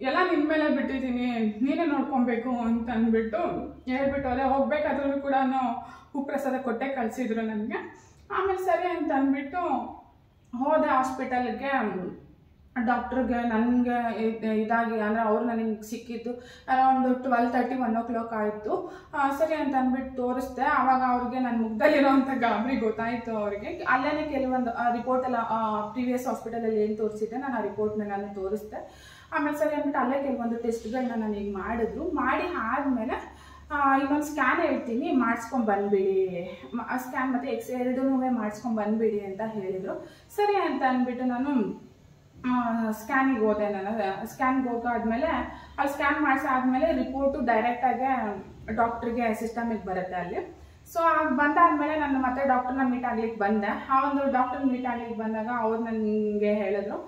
ಎಲ್ಲ ನಿನ್ನ ಮೇಲೆ ಬಿಟ್ಟಿದ್ದೀನಿ, ನೀನೇ ನೋಡ್ಕೊಬೇಕು ಅಂತ ಅಂದ್ಬಿಟ್ಟು ಹೇಳ್ಬಿಟ್ಟು ಅದೇ ಹೋಗ್ಬೇಕಾದ್ರೂ ಕೂಡ ಹೂಪ್ರಸಾದ ಕೊಟ್ಟೆ ಕಳಿಸಿದ್ರು ನನಗೆ. ಆಮೇಲೆ ಸರಿ ಅಂತ ಅಂದ್ಬಿಟ್ಟು ಹೋದೆ ಹಾಸ್ಪಿಟಲ್ಗೆ. ಡಾಕ್ಟ್ರಿಗೆ ನನಗೆ ಇದಾಗಿ ಅಂದರೆ ಅವರು ನನಗೆ ಸಿಕ್ಕಿದ್ದು ಅರೌಂಡ್ 12:30 1 o'clock ಆಯಿತು. ಸರಿ ಅಂತ ಅಂದ್ಬಿಟ್ಟು ತೋರಿಸ್ದೆ. ಆವಾಗ ಅವ್ರಿಗೆ ನನ್ನ ಮುಖದಲ್ಲಿರೋವಂಥ ಗಾಬರಿ ಗೊತ್ತಾಯಿತು ಅವ್ರಿಗೆ. ಅಲ್ಲೇ ಕೆಲವೊಂದು ರಿಪೋರ್ಟೆಲ್ಲ ಪ್ರೀವಿಯಸ್ ಹಾಸ್ಪಿಟಲಲ್ಲಿ ಏನು ತೋರಿಸಿದ್ದೆ ನಾನು ಆ ರಿಪೋರ್ಟ್ನೆಲ್ಲ ತೋರಿಸ್ದೆ. ಆಮೇಲೆ ಸರಿ ಅಂದ್ಬಿಟ್ಟು ಅಲ್ಲೇ ಕೆಲವೊಂದು ಟೆಸ್ಟ್ಗಳನ್ನ ನನಗೆ ಮಾಡಿದ್ರು. ಮಾಡಿ ಆದಮೇಲೆ ಇನ್ನೊಂದು ಸ್ಕ್ಯಾನ್ ಹೇಳ್ತೀನಿ, ಮಾಡಿಸ್ಕೊಂಡು ಬಂದುಬಿಡಿ, ಸ್ಕ್ಯಾನ್ ಮತ್ತು ಎಕ್ಸ್ರೇ ಎರಡೂ ಮಾಡಿಸ್ಕೊಂಡು ಬಂದುಬಿಡಿ ಅಂತ ಹೇಳಿದರು. ಸರಿ ಅಂತ ಅಂದ್ಬಿಟ್ಟು ನಾನು ಸ್ಕ್ಯಾನಿಗೆ ಹೋದೆ. ನಾನು ಸ್ಕ್ಯಾನ್ಗೆ ಹೋಗಾದ್ಮೇಲೆ ಅಲ್ಲಿ ಸ್ಕ್ಯಾನ್ ಮಾಡಿಸಾದ್ಮೇಲೆ ರಿಪೋರ್ಟು ಡೈರೆಕ್ಟಾಗಿ ಡಾಕ್ಟ್ರಿಗೆ ಸಿಸ್ಟಮಿಗೆ ಬರುತ್ತೆ ಅಲ್ಲಿ. ಸೊ ಬಂದಾದ್ಮೇಲೆ ನಾನು ಮತ್ತೆ ಡಾಕ್ಟ್ರನ್ನ ಮೀಟ್ ಆಗ್ಲಿಕ್ಕೆ ಬಂದೆ. ಆ ಒಂದು ಡಾಕ್ಟರ್ ಮೀಟ್ ಆಗ್ಲಿಕ್ಕೆ ಬಂದಾಗ ಅವ್ರು ನನಗೆ ಹೇಳಿದ್ರು,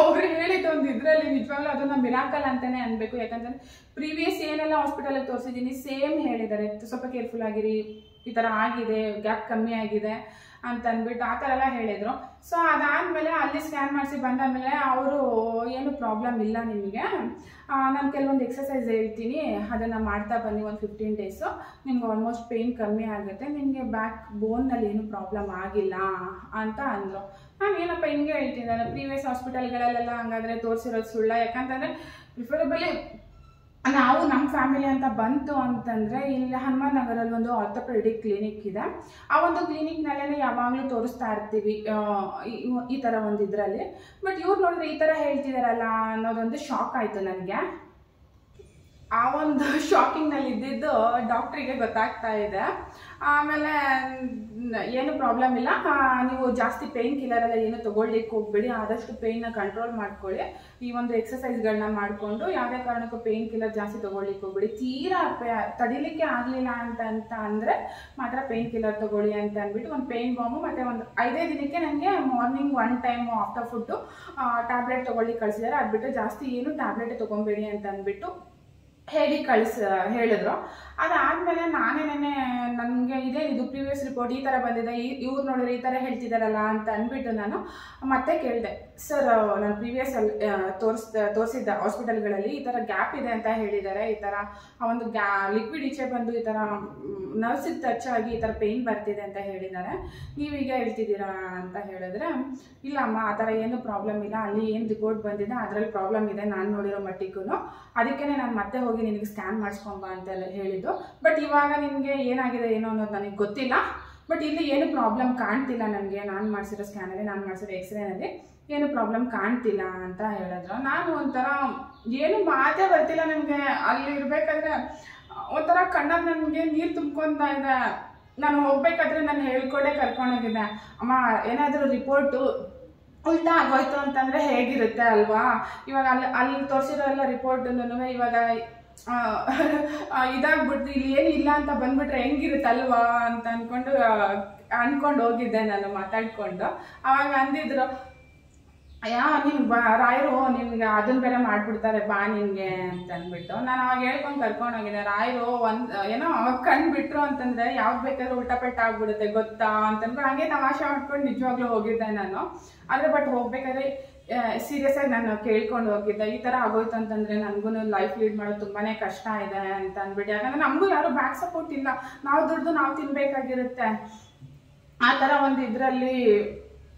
ಅವ್ರು ಹೇಳಿದ್ದು ಒಂದು ಇದರಲ್ಲಿ ನಿಜವಾಗ್ಲೂ ಅದನ್ನು ಮಿರಾಕಲ್ ಅಂತಲೇ ಅನ್ಬೇಕು. ಯಾಕಂತಂದರೆ ಪ್ರೀವಿಯಸ್ ಏನೆಲ್ಲ ಹಾಸ್ಪಿಟಲಿಗೆ ತೋರಿಸಿದ್ದೀನಿ ಸೇಮ್ ಹೇಳಿದ್ದಾರೆ, ಸ್ವಲ್ಪ ಕೇರ್ಫುಲ್ ಆಗಿರಿ, ಈ ಥರ ಆಗಿದೆ, ಗ್ಯಾಪ್ ಕಮ್ಮಿ ಆಗಿದೆ ಅಂತ ಅಂದ್ಬಿಟ್ಟು ಆ ಥರ ಎಲ್ಲ ಹೇಳಿದರು. ಸೊ ಅದಾದಮೇಲೆ ಅಲ್ಲಿ ಸ್ಕ್ಯಾನ್ ಮಾಡಿಸಿ ಬಂದಾದಮೇಲೆ ಅವರು ಏನು ಪ್ರಾಬ್ಲಮ್ ಇಲ್ಲ ನಿಮಗೆ, ನಾನು ಕೆಲವೊಂದು ಎಕ್ಸಸೈಸ್ ಹೇಳ್ತೀನಿ, ಅದನ್ನು ಮಾಡ್ತಾ ಬನ್ನಿ ಒಂದು 15 days, ನಿಮ್ಗೆ ಆಲ್ಮೋಸ್ಟ್ ಪೇಯ್ನ್ ಕಮ್ಮಿ ಆಗುತ್ತೆ, ನಿಮಗೆ ಬ್ಯಾಕ್ ಬೋನ್ನಲ್ಲಿ ಏನು ಪ್ರಾಬ್ಲಮ್ ಆಗಿಲ್ಲ ಅಂತ ಅಂದರು. ನಾನು ಏನಪ್ಪ ಹಿಂಗೆ ಹೇಳ್ತೀನಿ, ನಾನು ಪ್ರೀವಿಯಸ್ ಹಾಸ್ಪಿಟಲ್ಗಳಲ್ಲೆಲ್ಲ ಹಂಗಾದರೆ ತೋರಿಸಿರೋದು ಸುಳ್ಳ? ಯಾಕಂತಂದರೆ ಪ್ರಿಫರಬಲಿ ನಾವು ನಮ್ಮ ಫ್ಯಾಮಿಲಿ ಅಂತ ಬಂತು ಅಂತಂದರೆ ಇಲ್ಲಿ ಹನುಮಾನ್ ನಗರಲ್ಲಿ ಒಂದು ಆರ್ಥೋಪೆಡಿಕ್ ಕ್ಲಿನಿಕ್ ಇದೆ. ಆ ಒಂದು ಕ್ಲಿನಿಕ್ನಲ್ಲೇ ಯಾವಾಗಲೂ ತೋರಿಸ್ತಾ ಇರ್ತೀವಿ ಈ ಥರ ಒಂದು ಇದರಲ್ಲಿ. ಬಟ್ ಇವ್ರು ನೋಡಿದ್ರೆ ಈ ಥರ ಹೇಳ್ತಿದಾರಲ್ಲ ಅನ್ನೋದೊಂದು ಶಾಕ್ ಆಯಿತು ನನಗೆ. ಆ ಒಂದು ಶಾಕಿಂಗ್ನಲ್ಲಿ ಇದ್ದಿದ್ದು ಡಾಕ್ಟ್ರಿಗೆ ಗೊತ್ತಾಗ್ತಾ ಇದೆ. ಆಮೇಲೆ ಏನು ಪ್ರಾಬ್ಲಮ್ ಇಲ್ಲ, ನೀವು ಜಾಸ್ತಿ ಪೇಯ್ನ್ ಕಿಲ್ಲರೆಲ್ಲ ಏನು ತೊಗೊಳ್ಲಿಕ್ಕೆ ಹೋಗ್ಬೇಡಿ, ಆದಷ್ಟು ಪೇಯ್ನ ಕಂಟ್ರೋಲ್ ಮಾಡ್ಕೊಳ್ಳಿ, ಈ ಒಂದು ಎಕ್ಸಸೈಸ್ಗಳನ್ನ ಮಾಡಿಕೊಂಡು ಯಾವುದೇ ಕಾರಣಕ್ಕೂ ಪೇಯ್ನ್ ಕಿಲ್ಲರ್ ಜಾಸ್ತಿ ತೊಗೊಳ್ಲಿಕ್ಕೆ ಹೋಗ್ಬೇಡಿ, ತೀರಾ ತಡಿಲಿಕ್ಕೆ ಆಗಲಿಲ್ಲ ಅಂತ ಅಂದರೆ ಮಾತ್ರ ಪೇಯ್ನ್ ಕಿಲ್ಲರ್ ತೊಗೊಳ್ಳಿ ಅಂತ ಅಂದ್ಬಿಟ್ಟು ಒಂದು ಪೇಯ್ನ್ ಬಾಂಬು ಮತ್ತು ಒಂದು 5 ದಿನಕ್ಕೆ ನನಗೆ morning 1 time after food tablet ತೊಗೊಳ್ಳಿಕ್ಕೆ ಕಳಿಸಿದ್ದಾರೆ. ಅದು ಬಿಟ್ಟು ಜಾಸ್ತಿ ಏನು ಟ್ಯಾಬ್ಲೆಟ್ ತೊಗೊಬೇಡಿ ಅಂತ ಅಂದ್ಬಿಟ್ಟು ಹೇಳಿ ಹೇಳಿದ್ರು. ಅದಾದಮೇಲೆ ನಾನೇನೇ ನನಗೆ ಇದೇನಿದು ಪ್ರೀವಿಯಸ್ ರಿಪೋರ್ಟ್ ಈ ಥರ ಬಂದಿದೆ, ಇವ್ರು ನೋಡಿದ್ರೆ ಈ ಥರ ಹೇಳ್ತಿದ್ದಾರಲ್ಲ ಅಂತ ಅಂದ್ಬಿಟ್ಟು ನಾನು ಮತ್ತೆ ಕೇಳಿದೆ, ಸರ್ ನಾನು ಪ್ರೀವಿಯಸ್ ತೋರಿಸಿದ್ದ ಹಾಸ್ಪಿಟಲ್ಗಳಲ್ಲಿ ಈ ಥರ ಗ್ಯಾಪ್ ಇದೆ ಅಂತ ಹೇಳಿದ್ದಾರೆ. ಈ ಥರ ಆ ಒಂದು ಲಿಕ್ವಿಡ್ ಈಚೆ ಬಂದು ಈ ಥರ ನರ್ಸಿಗೆ ಟಚ್ ಆಗಿ ಈ ಥರ ಪೇಯ್ನ್ ಬರ್ತಿದೆ ಅಂತ ಹೇಳಿದ್ದಾರೆ. ನೀವೀಗ ಹೇಳ್ತಿದ್ದೀರಾ ಅಂತ ಹೇಳಿದ್ರೆ, ಇಲ್ಲ ಅಮ್ಮ ಆ ಥರ ಏನು ಪ್ರಾಬ್ಲಮ್ ಇಲ್ಲ, ಅಲ್ಲಿ ಏನು ರಿಪೋರ್ಟ್ ಬಂದಿದೆ ಅದರಲ್ಲಿ ಪ್ರಾಬ್ಲಮ್ ಇದೆ ನಾನು ನೋಡಿರೋ ಮಟ್ಟಿಗೂ, ಅದಕ್ಕೇ ನಾನು ಮತ್ತೆ ಹೋಗಿ ನಿನಗೆ ಸ್ಕ್ಯಾನ್ ಮಾಡಿಸ್ಕೊಂಬ ಅಂತೆಲ್ಲ ಹೇಳಿದ್ದು. ಬಟ್ ಇವಾಗ ನಿನಗೆ ಏನಾಗಿದೆ ಏನೋ ಅನ್ನೋದು ನನಗೆ ಗೊತ್ತಿಲ್ಲ. ಬಟ್ ಇಲ್ಲಿ ಏನು ಪ್ರಾಬ್ಲಮ್ ಕಾಣ್ತಿಲ್ಲ ನನಗೆ, ನಾನು ಮಾಡಿಸಿರೋ ಸ್ಕ್ಯಾನಲ್ಲಿ, ನಾನು ಮಾಡಿಸಿರೋ ಎಕ್ಸ್ರೇನಲ್ಲಿ ಏನು ಪ್ರಾಬ್ಲಮ್ ಕಾಣ್ತಿಲ್ಲ ಅಂತ ಹೇಳಿದ್ರು. ನಾನು ಒಂಥರ ಏನು ಮಾತೇ ಬರ್ತಿಲ್ಲ ನನಗೆ. ಅಲ್ಲಿ ಇರಬೇಕಾದ್ರೆ ಒಂಥರ ಕಣ್ಣಲ್ಲಿ ನನಗೆ ನೀರು ತುಂಬ್ಕೊತಾ ಇದೆ. ನಾನು ಹೋಗ್ಬೇಕಾದ್ರೆ ನಾನು ಹೇಳ್ಕೊಂಡೇ ಕರ್ಕೊಂಡೋಗಿದ್ದೆ, ಅಮ್ಮ ಏನಾದರೂ ರಿಪೋರ್ಟು ಉಲ್ಟಾ ಆಗೋಯ್ತು ಅಂತಂದರೆ ಹೇಗಿರುತ್ತೆ ಅಲ್ವಾ, ಇವಾಗ ಅಲ್ಲಿ ತೋರಿಸಿರೋ ಎಲ್ಲ ರಿಪೋರ್ಟನ್ನು ಇವಾಗ ಇದಾಗ್ಬಿಟ್ಟು ಇಲ್ಲಿ ಏನಿಲ್ಲ ಅಂತ ಬಂದ್ಬಿಟ್ರೆ ಹೆಂಗಿರುತ್ತಲ್ವಾ ಅಂತ ಅನ್ಕೊಂಡು ಹೋಗಿದ್ದೆ ನಾನು ಮಾತಾಡ್ಕೊಂಡು. ಅವಾಗ ಅಂದಿದ್ರು, ನಿನ್ಗೆ ರಾಯರು ನಿನ್ಗೆ ಅದನ್ನ ಬೇರೆ ಮಾಡ್ಬಿಡ್ತಾರೆ ಬಾ ನಿನ್ಗೆ ಅಂತ ಅಂದ್ಬಿಟ್ಟು. ನಾನು ಅವಾಗ ಹೇಳ್ಕೊಂಡು ಕರ್ಕೊಂಡೋಗಿದ್ದೆ. ರಾಯರು ಏನೋ ಅವಾಗ ಕಂಡುಬಿಟ್ರು ಅಂತಂದ್ರೆ ಯಾವ್ದು ಬೇಕಾದ್ರೂ ಉಲ್ಟಾಪೆಟ್ಟ ಆಗ್ಬಿಡುತ್ತೆ ಗೊತ್ತಾ ಅಂತ ಅಂದ್ಕೊಂಡು ಹಂಗೆ ತಮಾಷೆ ಮಾಡ್ಕೊಂಡು ನಿಜವಾಗ್ಲೂ ಹೋಗಿದ್ದೆ ನಾನು. ಆದರೆ ಬಟ್ ಹೋಗ್ಬೇಕಾದ್ರೆ ಸೀರಿಯಸ್ ಆಗಿ ನಾನು ಕೇಳ್ಕೊಂಡು ಹೋಗಿದ್ದೆ, ಈ ಥರ ಆಗೋಯ್ತು ಅಂತಂದರೆ ನನಗೂ ಲೈಫ್ ಲೀಡ್ ಮಾಡೋದು ತುಂಬಾ ಕಷ್ಟ ಇದೆ ಅಂತ ಅಂದ್ಬಿಟ್ಟು. ಯಾಕಂದರೆ ನಮಗೂ ಯಾರು ಬ್ಯಾಕ್ ಸಪೋರ್ಟ್ ಇಲ್ಲ, ನಾವು ದುಡ್ದು ನಾವು ತಿನ್ಬೇಕಾಗಿರುತ್ತೆ. ಆ ಥರ ಒಂದು ಇದರಲ್ಲಿ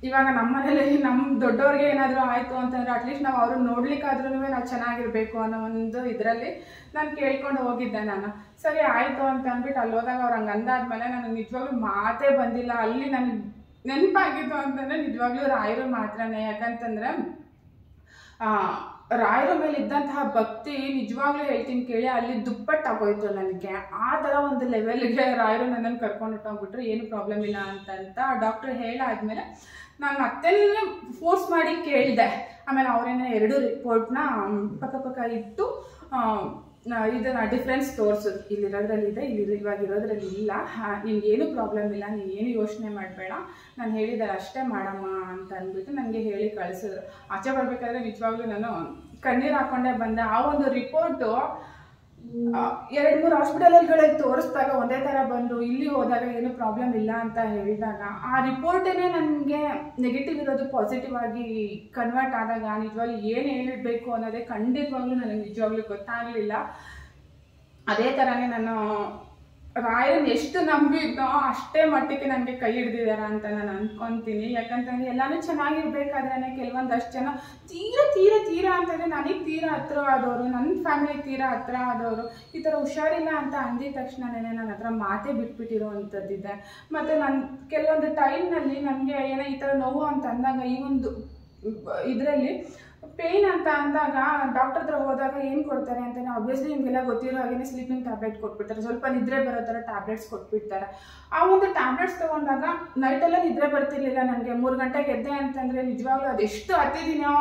ಇವಾಗ ನಮ್ಮ ಮನೇಲಿ ನಮ್ಮ ದೊಡ್ಡವ್ರಿಗೆ ಏನಾದರೂ ಆಯಿತು ಅಂತಂದರೆ ಅಟ್ಲೀಸ್ಟ್ ನಾವು ಅವ್ರನ್ನ ನೋಡ್ಲಿಕ್ಕಾದ್ರೂ ನಾವು ಚೆನ್ನಾಗಿರಬೇಕು ಅನ್ನೋ ಒಂದು ಇದರಲ್ಲಿ ನಾನು ಕೇಳ್ಕೊಂಡು ಹೋಗಿದ್ದೆ ನಾನು. ಸರಿ ಆಯಿತು ಅಂತ ಅಂದ್ಬಿಟ್ಟು ಅಲ್ಲಿ ಹೋದಾಗ ಅವ್ರು ಹಂಗೆ ಅಂದಾದ್ಮೇಲೆ ನನಗೆ ನಿಜವಾಗ್ಲೂ ಮಾತೇ ಬಂದಿಲ್ಲ. ಅಲ್ಲಿ ನನಗೆ ನೆನಪಾಗಿದ್ದು ಅಂತಂದರೆ ನಿಜವಾಗ್ಲೂ ರಾಯರು ಮಾತ್ರನೇ. ಯಾಕಂತಂದರೆ ರಾಯರ ಮೇಲೆ ಇದ್ದಂತಹ ಭಕ್ತಿ ನಿಜವಾಗ್ಲೂ ಹೇಳ್ತೀನಿ ಕೇಳಿ ಅಲ್ಲಿ ದುಪ್ಪಟ್ಟಾಗೋಯ್ತು ನನಗೆ. ಆ ಥರ ಒಂದು ಲೆವೆಲ್ಗೆ ರಾಯರು ನನ್ನನ್ನು ಕರ್ಕೊಂಡು ಹೊಟ್ಟೋಗ್ಬಿಟ್ರು, ಏನು ಪ್ರಾಬ್ಲಮ್ ಇಲ್ಲ ಅಂತ ಡಾಕ್ಟ್ರ್ ಹೇಳಾದ್ಮೇಲೆ ನಾನು ಮತ್ತೆ ಫೋರ್ಸ್ ಮಾಡಿ ಕೇಳಿದೆ. ಆಮೇಲೆ ಅವರೇನೋ 2 ರಿಪೋರ್ಟ್ನ ಪಕ್ಕ ಇಟ್ಟು ಇದನ್ನು ಡಿಫ್ರೆನ್ಸ್ ತೋರಿಸೋದು, ಇಲ್ಲಿರೋದ್ರಲ್ಲಿ ಇದೆ, ಇವಾಗ ಇರೋದ್ರಲ್ಲಿ ಇಲ್ಲ, ನಿನ್ಗೇನು ಪ್ರಾಬ್ಲಮ್ ಇಲ್ಲ, ನೀನೇನು ಯೋಚನೆ ಮಾಡಬೇಡ, ನಾನು ಹೇಳಿದ್ದಾರೆ ಅಷ್ಟೇ ಮಾಡಮ್ಮ ಅಂತ ಅಂದ್ಬಿಟ್ಟು ನನಗೆ ಹೇಳಿ ಕಳಿಸಿದ್ರು. ಆಚೆ ಬರಬೇಕಾದ್ರೆ ನಿಜವಾಗ್ಲೂ ನಾನು ಕಣ್ಣೀರು ಹಾಕ್ಕೊಂಡೇ ಬಂದೆ. ಆ ಒಂದು ರಿಪೋರ್ಟು 2-3 ಹಾಸ್ಪಿಟಲ್ಗಳಲ್ಲಿ ತೋರಿಸಿದಾಗ ಒಂದೇ ಥರ ಬಂದು ಇಲ್ಲಿ ಹೋದಾಗ ಏನು ಪ್ರಾಬ್ಲಮ್ ಇಲ್ಲ ಅಂತ ಹೇಳಿದಾಗ ಆ ರಿಪೋರ್ಟೇ ನನಗೆ ನೆಗೆಟಿವ್ ಇರೋದು ಪಾಸಿಟಿವ್ ಆಗಿ ಕನ್ವರ್ಟ್ ಆದಾಗ ನಿಜವಾಗ್ಲೂ ಏನು ಹೇಳಬೇಕು ಅನ್ನೋದೇ ಖಂಡಿತವಾಗ್ಲೂ ನನಗೆ ನಿಜವಾಗ್ಲೂ ಗೊತ್ತಾಗಲಿಲ್ಲ. ಅದೇ ಥರನೇ ನಾನು ರಾಯರನ್ನ ಎಷ್ಟು ನಂಬಿದ್ದೋ ಅಷ್ಟೇ ಮಟ್ಟಿಗೆ ನನಗೆ ಕೈ ಹಿಡ್ದಿದಾರ ಅಂತ ನಾನು ಅನ್ಕೊತೀನಿ. ಯಾಕಂತಂದರೆ ಎಲ್ಲನೂ ಚೆನ್ನಾಗಿರ್ಬೇಕಾದ್ರೆ ಕೆಲವೊಂದಷ್ಟು ಜನ ತೀರ ಅಂತಂದರೆ ನನಗೆ ತೀರ ಹತ್ರ ಆದವರು, ನನ್ನ ಫ್ಯಾಮಿಲಿಗೆ ತೀರ ಹತ್ರ ಆದವರು ಈ ಥರ ಹುಷಾರಿಲ್ಲ ಅಂತ ಅಂದಿದ ತಕ್ಷಣನೇ ನನ್ನ ಹತ್ರ ಮಾತೇ ಬಿಟ್ಬಿಟ್ಟಿರೋವಂಥದ್ದಿದೆ. ಮತ್ತು ನಾನು ಕೆಲವೊಂದು ಟೈಮ್ನಲ್ಲಿ ನನಗೆ ಏನೋ ಈ ಥರ ನೋವು ಅಂತ ಅಂದಾಗ ಈ ಒಂದು ಇದರಲ್ಲಿ ಪೇಯ್ನ್ ಅಂತ ಅಂದಾಗ ಡಾಕ್ಟರ್ ಹತ್ರ ಹೋದಾಗ ಏನು ಕೊಡ್ತಾರೆ ಅಂತಲೇ ಆಬ್ವಿಯಸ್ಲಿ ನಿಮಗೆಲ್ಲ ಗೊತ್ತಿರೋ ಹಾಗೆ ಸ್ಲೀಪಿಂಗ್ ಟ್ಯಾಬ್ಲೆಟ್ ಕೊಟ್ಬಿಡ್ತಾರೆ, ಸ್ವಲ್ಪ ನಿದ್ರೆ ಬರೋ ಥರ ಟ್ಯಾಬ್ಲೆಟ್ಸ್ ಕೊಟ್ಬಿಡ್ತಾರೆ. ಆ ಒಂದು ಟ್ಯಾಬ್ಲೆಟ್ಸ್ ತೊಗೊಂಡಾಗ ನೈಟೆಲ್ಲ ನಿದ್ರೆ ಬರ್ತಿರ್ಲಿಲ್ಲ ನನಗೆ. 3 ಗಂಟೆಗೆ ಎದ್ದೆ ಅಂತಂದರೆ ನಿಜವಾಗ್ಲೂ ಅದೆಷ್ಟು ಹತ್ತಿದ್ದೀನೋ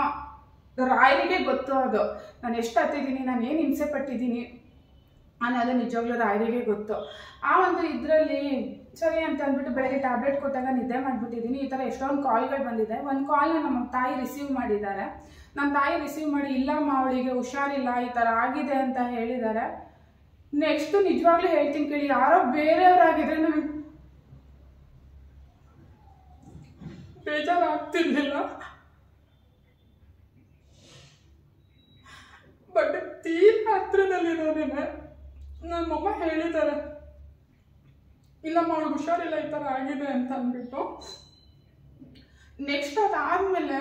ರಾಯರಿಗೆ ಗೊತ್ತು, ಅದು ನಾನು ಎಷ್ಟು ಹತ್ತಿದ್ದೀನಿ, ನಾನು ಏನು ಹಿಂಸೆ ಪಟ್ಟಿದ್ದೀನಿ ಅನ್ನೋದು ನಿಜವಾಗ್ಲೂ ರಾಯರಿಗೆ ಗೊತ್ತು. ಆ ಒಂದು ಇದರಲ್ಲಿ ಸರಿ ಅಂತ ಅಂದ್ಬಿಟ್ಟು ಬೆಳಗ್ಗೆ ಟ್ಯಾಬ್ಲೆಟ್ ಕೊಟ್ಟಾಗ ನಿದ್ದೆ ಮಾಡಿಬಿಟ್ಟಿದ್ದೀನಿ. ಈ ಥರ ಎಷ್ಟೊಂದು ಕಾಲ್ಗಳು ಬಂದಿದೆ. ಒಂದು ಕಾಲ್ನ ನಮ್ಮ ತಾಯಿ ರಿಸೀವ್ ಮಾಡಿದ್ದಾರೆ. ನಮ್ಮ ತಾಯಿ ರಿಸೀವ್ ಮಾಡಿ ಇಲ್ಲಮ್ಮ ಅವಳಿಗೆ ಹುಷಾರಿಲ್ಲ, ಈ ಥರ ಆಗಿದೆ ಅಂತ ಹೇಳಿದ್ದಾರೆ. ನೆಕ್ಸ್ಟು ನಿಜವಾಗ್ಲೂ ಹೇಳ್ತೀನಿ ಕೇಳಿ, ಯಾರೋ ಬೇರೆಯವರಾಗಿದ್ರೆ ನನಗೆ ಬೇಜಾರಾಗ್ತಿರ್ಲಿಲ್ಲ. ಬಟ್ ತೀರ ಹತ್ರದಲ್ಲಿರೋದೇನೆ ನಮ್ಮಮ್ಮ ಹೇಳಿದ್ದಾರೆ, ಇಲ್ಲಮ್ಮ ಅವಳಿಗೆ ಹುಷಾರಿಲ್ಲ, ಈ ಥರ ಆಗಿದೆ ಅಂತ ಅಂದ್ಬಿಟ್ಟು. ನೆಕ್ಸ್ಟ್ ಅದಾದಮೇಲೆ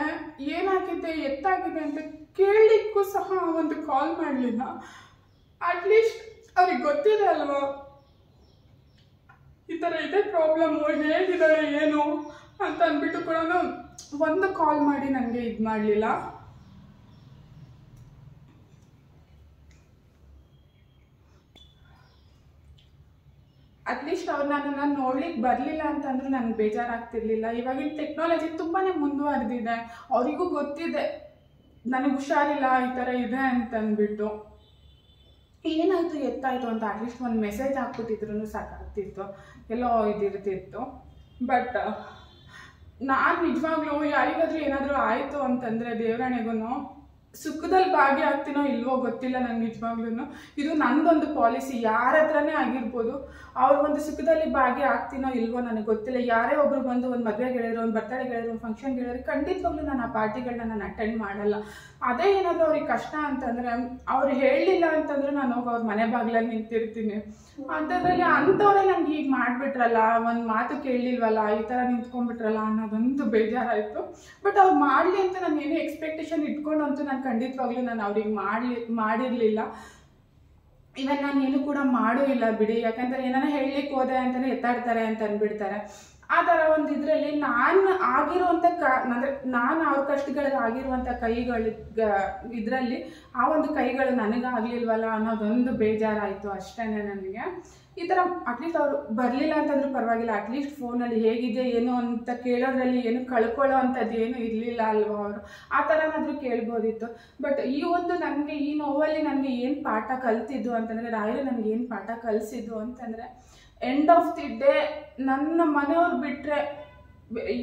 ಏನಾಗಿದೆ ಎತ್ತಾಗಿದೆ ಅಂತ ಕೇಳಲಿಕ್ಕೂ ಸಹ ಒಂದು ಕಾಲ್ ಮಾಡಲಿಲ್ಲ. ಅಟ್ಲೀಸ್ಟ್ ಅವ್ರಿಗೆ ಗೊತ್ತಿದೆ ಅಲ್ವಾ ಈ ಥರ ಇದೆ ಪ್ರಾಬ್ಲಮ್ಮು, ಹೇಗಿದ್ದಾಳೆ ಏನು ಅಂತ ಅಂದ್ಬಿಟ್ಟು ಕೂಡ ಒಂದು ಕಾಲ್ ಮಾಡಿ ನನಗೆ ಇದು ಮಾಡಲಿಲ್ಲ. ಅಟ್ಲೀಸ್ಟ್ ಅವ್ರು ನನ್ನನ್ನು ನೋಡ್ಲಿಕ್ಕೆ ಬರಲಿಲ್ಲ ಅಂತಂದ್ರೂ ನನಗೆ ಬೇಜಾರಾಗ್ತಿರ್ಲಿಲ್ಲ. ಇವಾಗಿನ ಟೆಕ್ನಾಲಜಿ ತುಂಬಾ ಮುಂದುವರೆದಿದೆ, ಅವರಿಗೂ ಗೊತ್ತಿದೆ ನನಗೆ ಹುಷಾರಿಲ್ಲ, ಈ ಥರ ಇದೆ ಅಂತಂದ್ಬಿಟ್ಟು. ಏನಾಯಿತು ಎತ್ತಾಯಿತು ಅಂತ ಅಟ್ಲೀಸ್ಟ್ ಒಂದು ಮೆಸೇಜ್ ಹಾಕ್ಬಿಟ್ಟಿದ್ರು ಸಾಕಾಗ್ತಿತ್ತು, ಎಲ್ಲೋ ಇದಿರ್ತಿತ್ತು. ಬಟ್ ನಾನು ನಿಜವಾಗ್ಲೂ ಯಾರಿಗಾದ್ರೂ ಏನಾದರೂ ಆಯಿತು ಅಂತಂದರೆ ದೇವರಾಣೆಗೂ ಸುಖದಲ್ಲಿ ಭಾಗಿಯಾಗ್ತೀನೋ ಇಲ್ವೋ ಗೊತ್ತಿಲ್ಲ ನಂಗೆ ನಿಜವಾಗ್ಲೂ. ಇದು ನಂದೊಂದು ಪಾಲಿಸಿ. ಯಾರ ಹತ್ರನೇ ಆಗಿರ್ಬೋದು, ಅವ್ರ ಒಂದು ಸುಖದಲ್ಲಿ ಭಾಗಿಯಾಗ್ತೀನೋ ಇಲ್ವೋ ನನಗೆ ಗೊತ್ತಿಲ್ಲ. ಯಾರೇ ಒಬ್ರು ಬಂದು ಒಂದು ಮದುವೆಗೆ ಹೇಳಿದ್ರು, ಒಂದು ಬರ್ತಡೆಗೆ ಹೇಳಿದ್ರು, ಒಂದು ಫಂಕ್ಷನ್ಗೆ ಹೇಳಿದ್ರು, ಖಂಡಿತವಾಗ್ಲೂ ನಾನು ಆ ಪಾರ್ಟಿಗಳನ್ನ ನಾನು ಅಟೆಂಡ್ ಮಾಡಲ್ಲ. ಅದೇ ಏನಾದರೂ ಅವ್ರಿಗೆ ಕಷ್ಟ ಅಂತಂದರೆ, ಅವ್ರು ಹೇಳಲಿಲ್ಲ ಅಂತಂದ್ರೆ ನಾನು ಹೋಗಿ ಅವ್ರ ಮನೆ ಬಾಗಿಲಲ್ಲಿ ನಿಂತಿರ್ತೀನಿ. ಅಂಥದ್ರಲ್ಲಿ ಅಂಥವ್ರೆ ನನಗೆ ಹೀಗೆ ಮಾಡಿಬಿಟ್ರಲ್ಲ, ಒಂದು ಮಾತು ಕೇಳಲಿಲ್ವಲ್ಲ, ಈ ಥರ ನಿಂತ್ಕೊಂಡ್ಬಿಟ್ರಲ್ಲ ಅನ್ನೋದೊಂದು ಬೇಜಾರಾಯಿತು. ಬಟ್ ಅವ್ರು ಮಾಡಲಿ ಅಂತ ನಾನು ಏನೂ ಎಕ್ಸ್ಪೆಕ್ಟೇಷನ್ ಇಟ್ಕೊಂಡು ಅಂತೂ ನಾನು ಖಂಡಿತವಾಗ್ಲೂ ನಾನು ಅವ್ರಿಗೆ ಮಾಡಿರಲಿಲ್ಲ. ಇವನ್ ನಾನು ಏನು ಕೂಡ ಮಾಡೂ ಇಲ್ಲ ಬಿಡಿ. ಯಾಕಂದರೆ ಏನಾರ ಹೇಳಲಿಕ್ಕೆ ಹೋದೆ ಅಂತಲೇ ಎತ್ತಾಡ್ತಾರೆ ಅಂತ ಅಂದ್ಬಿಡ್ತಾರೆ. ಆ ಥರ ಒಂದು ಇದರಲ್ಲಿ ನಾನು ಆಗಿರುವಂಥ ಅಂದರೆ ನಾನು ಅವ್ರ ಕಷ್ಟಗಳಿಗೆ ಆಗಿರುವಂಥ ಕೈಗಳು ಇದರಲ್ಲಿ ಆ ಒಂದು ಕೈಗಳು ನನಗಾಗಲಿಲ್ವಲ್ಲ ಅನ್ನೋದೊಂದು ಬೇಜಾರಾಯಿತು ಅಷ್ಟೇ ನನಗೆ. ಈ ಥರ ಅಟ್ಲೀಸ್ಟ್ ಅವರು ಬರಲಿಲ್ಲ ಅಂತಂದ್ರೂ ಪರವಾಗಿಲ್ಲ, ಅಟ್ಲೀಸ್ಟ್ ಫೋನಲ್ಲಿ ಹೇಗಿದೆ ಏನು ಅಂತ ಕೇಳೋದ್ರಲ್ಲಿ ಏನು ಕಳ್ಕೊಳ್ಳೋ ಅಂಥದ್ದು ಏನು ಇರಲಿಲ್ಲ ಅಲ್ವ ಅವರು. ಆ ಥರನಾದರೂ ಕೇಳ್ಬೋದಿತ್ತು. ಬಟ್ ಈ ಒಂದು ನನಗೆ ಈ ನೋವಲ್ಲಿ ನನಗೆ ಏನು ಪಾಠ ಕಲಿತಿದ್ದು ಅಂತಂದರೆ, ರಾಯರು ನನಗೆ ಏನು ಪಾಠ ಕಲಿಸಿದ್ದು ಅಂತಂದರೆ, ಎಂಡ್ ಆಫ್ ದಿ ಡೇ ನನ್ನ ಮನೆಯವ್ರು ಬಿಟ್ಟರೆ